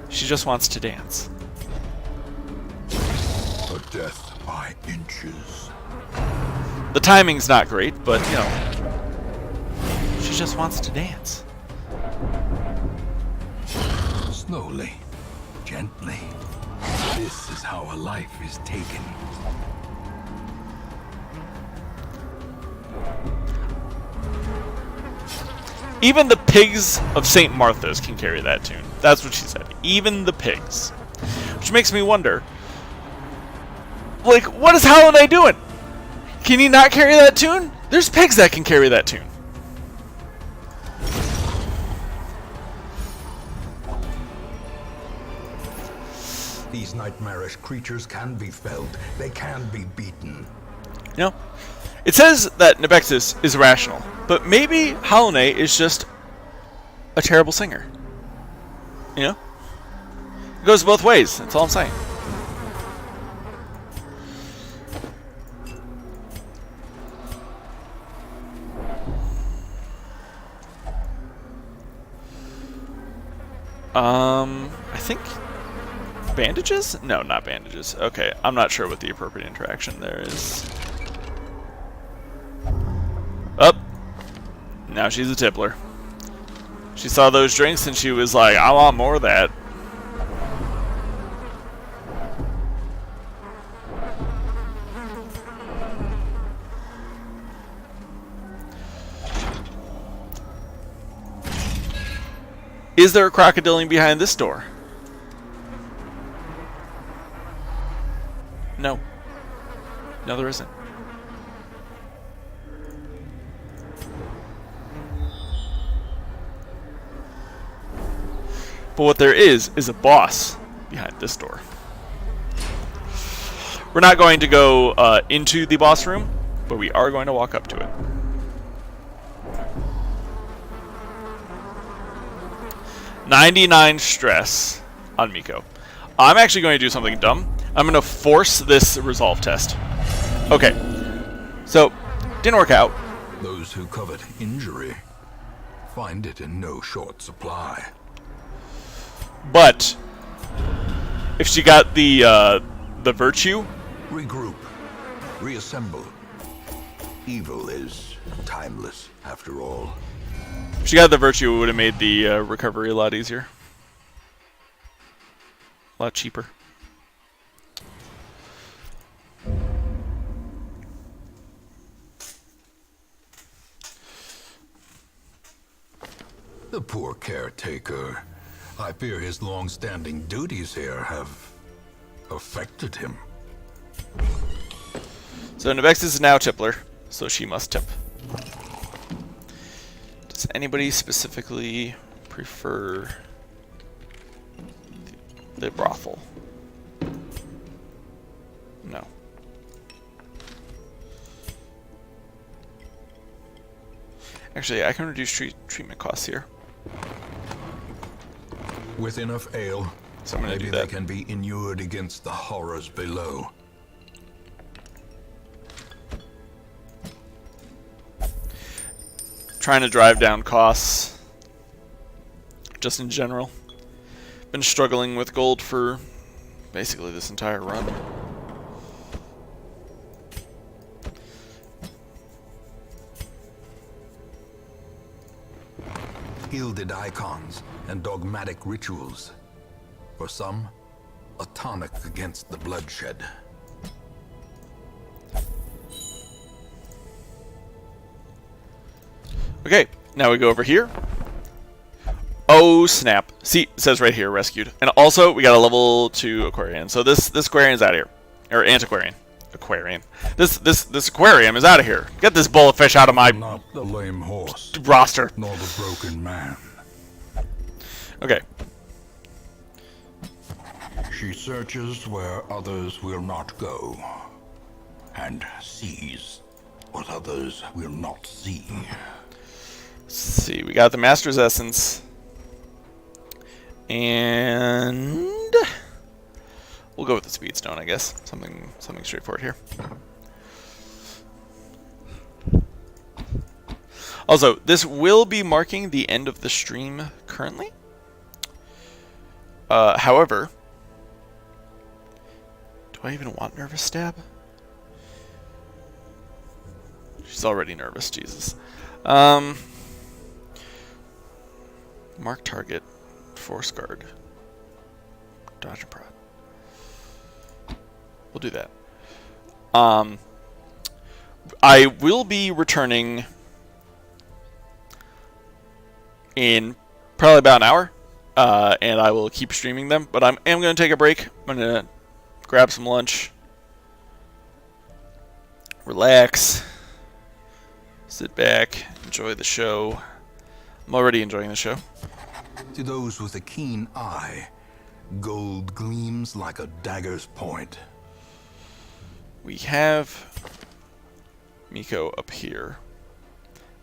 She just wants to dance. A death by inches. The timing's not great, but, you know, she just wants to dance. Slowly, gently. This is how a life is taken. Even the pigs of St. Martha's can carry that tune. That's what she said. Even the pigs. Which makes me wonder, like, what is Halonai doing? Can he not carry that tune? There's pigs that can carry that tune. These nightmarish creatures can be felled. They can be beaten. You know, it says that Nevexis is rational, but maybe Halonai is just a terrible singer. You know? It goes both ways, that's all I'm saying. I think bandages? No, not bandages. Okay, I'm not sure what the appropriate interaction there is. Up. Now she's a tippler. She saw those drinks and she was like, I want more of that. Is there a crocodiling behind this door? No. No, there isn't. But what there is a boss behind this door. We're not going to go into the boss room, but we are going to walk up to it. $99 stress on Miko. I'm actually going to do something dumb. I'm going to force this resolve test. Okay. So, didn't work out. Those who covet injury find it in no short supply. But if she got the virtue, Regroup. Reassemble. Evil is timeless, after all. if she got the virtue, it would have made the recovery a lot easier. A lot cheaper. The poor caretaker. I fear his long-standing duties here have affected him. So Nevexis is now Tippler, so she must tip. Does anybody specifically prefer the brothel? No. Actually, I can reduce treatment costs here. With enough ale, So I'm gonna maybe do they that. can be inured against the horrors below. Trying to drive down costs, just in general. Been struggling with gold for basically this entire run. Gilded icons and dogmatic rituals. For some, a tonic against the bloodshed. Okay, now we go over here. Oh snap! See, it says right here, rescued. And also, we got a level 2 Aquarian. So this Aquarian's out of here, or Antiquarian. Aquarian. This aquarium is out of here. Get this bowl of fish out of my Not the lame horse, roster. nor the broken man. Okay. She searches where others will not go, and sees what others will not see. Let's see. We got the Master's Essence, and we'll go with the Speedstone, I guess. Something straightforward here. Also, this will be marking the end of the stream currently. However, do I even want Nervous Stab? She's already nervous, Jesus. Mark target, Force Guard, Dodge and Prod. We'll do that. I will be returning in probably about an hour, and I will keep streaming them, but I am going to take a break. I'm going to grab some lunch, relax, sit back, enjoy the show. I'm already enjoying the show. To those with a keen eye, gold gleams like a dagger's point. We have Miko up here.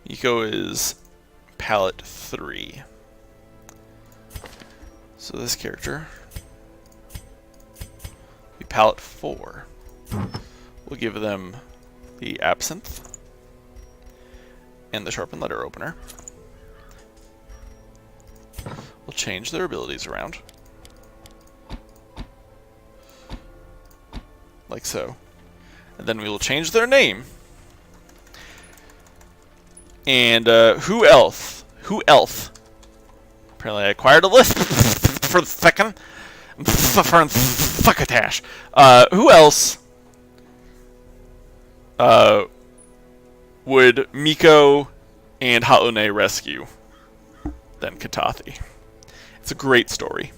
Miko is palette 3. So this character will be palette 4. We'll give them the Absinthe and the Sharpened Letter Opener. We'll change their abilities around. Like so. And then we will change their name. And who else? Who else? Apparently I acquired a list for the second. For succotash. Who else would Miko and Haone rescue than Katathi? It's a great story.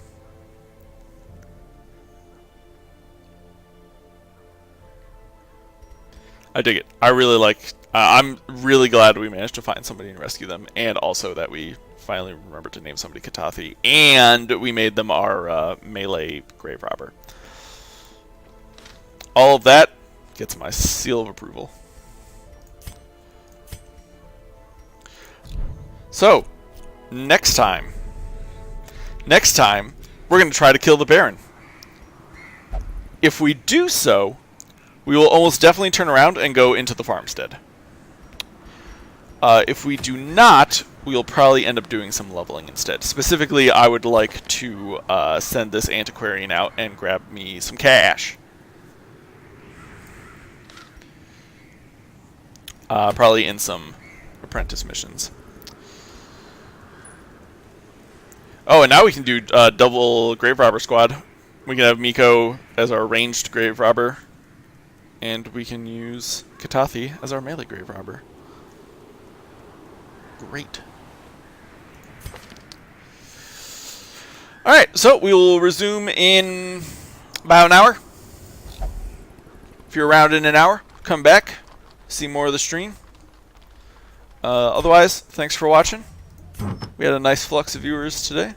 I dig it. I really like. I'm really glad we managed to find somebody and rescue them, and also that we finally remembered to name somebody Katathi, and we made them our melee grave robber. All of that gets my seal of approval. So, next time, we're going to try to kill the Baron. If we do so, we will almost definitely turn around and go into the farmstead. If we do not, we'll probably end up doing some leveling instead. Specifically, I would like to send this antiquarian out and grab me some cash. Probably in some apprentice missions. Oh, and now we can do double grave robber squad. We can have Miko as our ranged grave robber, and we can use Katathi as our melee grave robber. Great. Alright, so we will resume in about an hour. If you're around in an hour, come back, see more of the stream. Otherwise, thanks for watching. We had a nice flux of viewers today.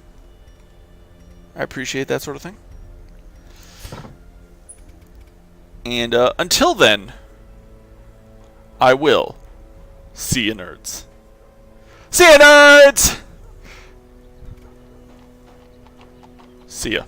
I appreciate that sort of thing. And until then, I will see you nerds. See ya, nerds! See ya.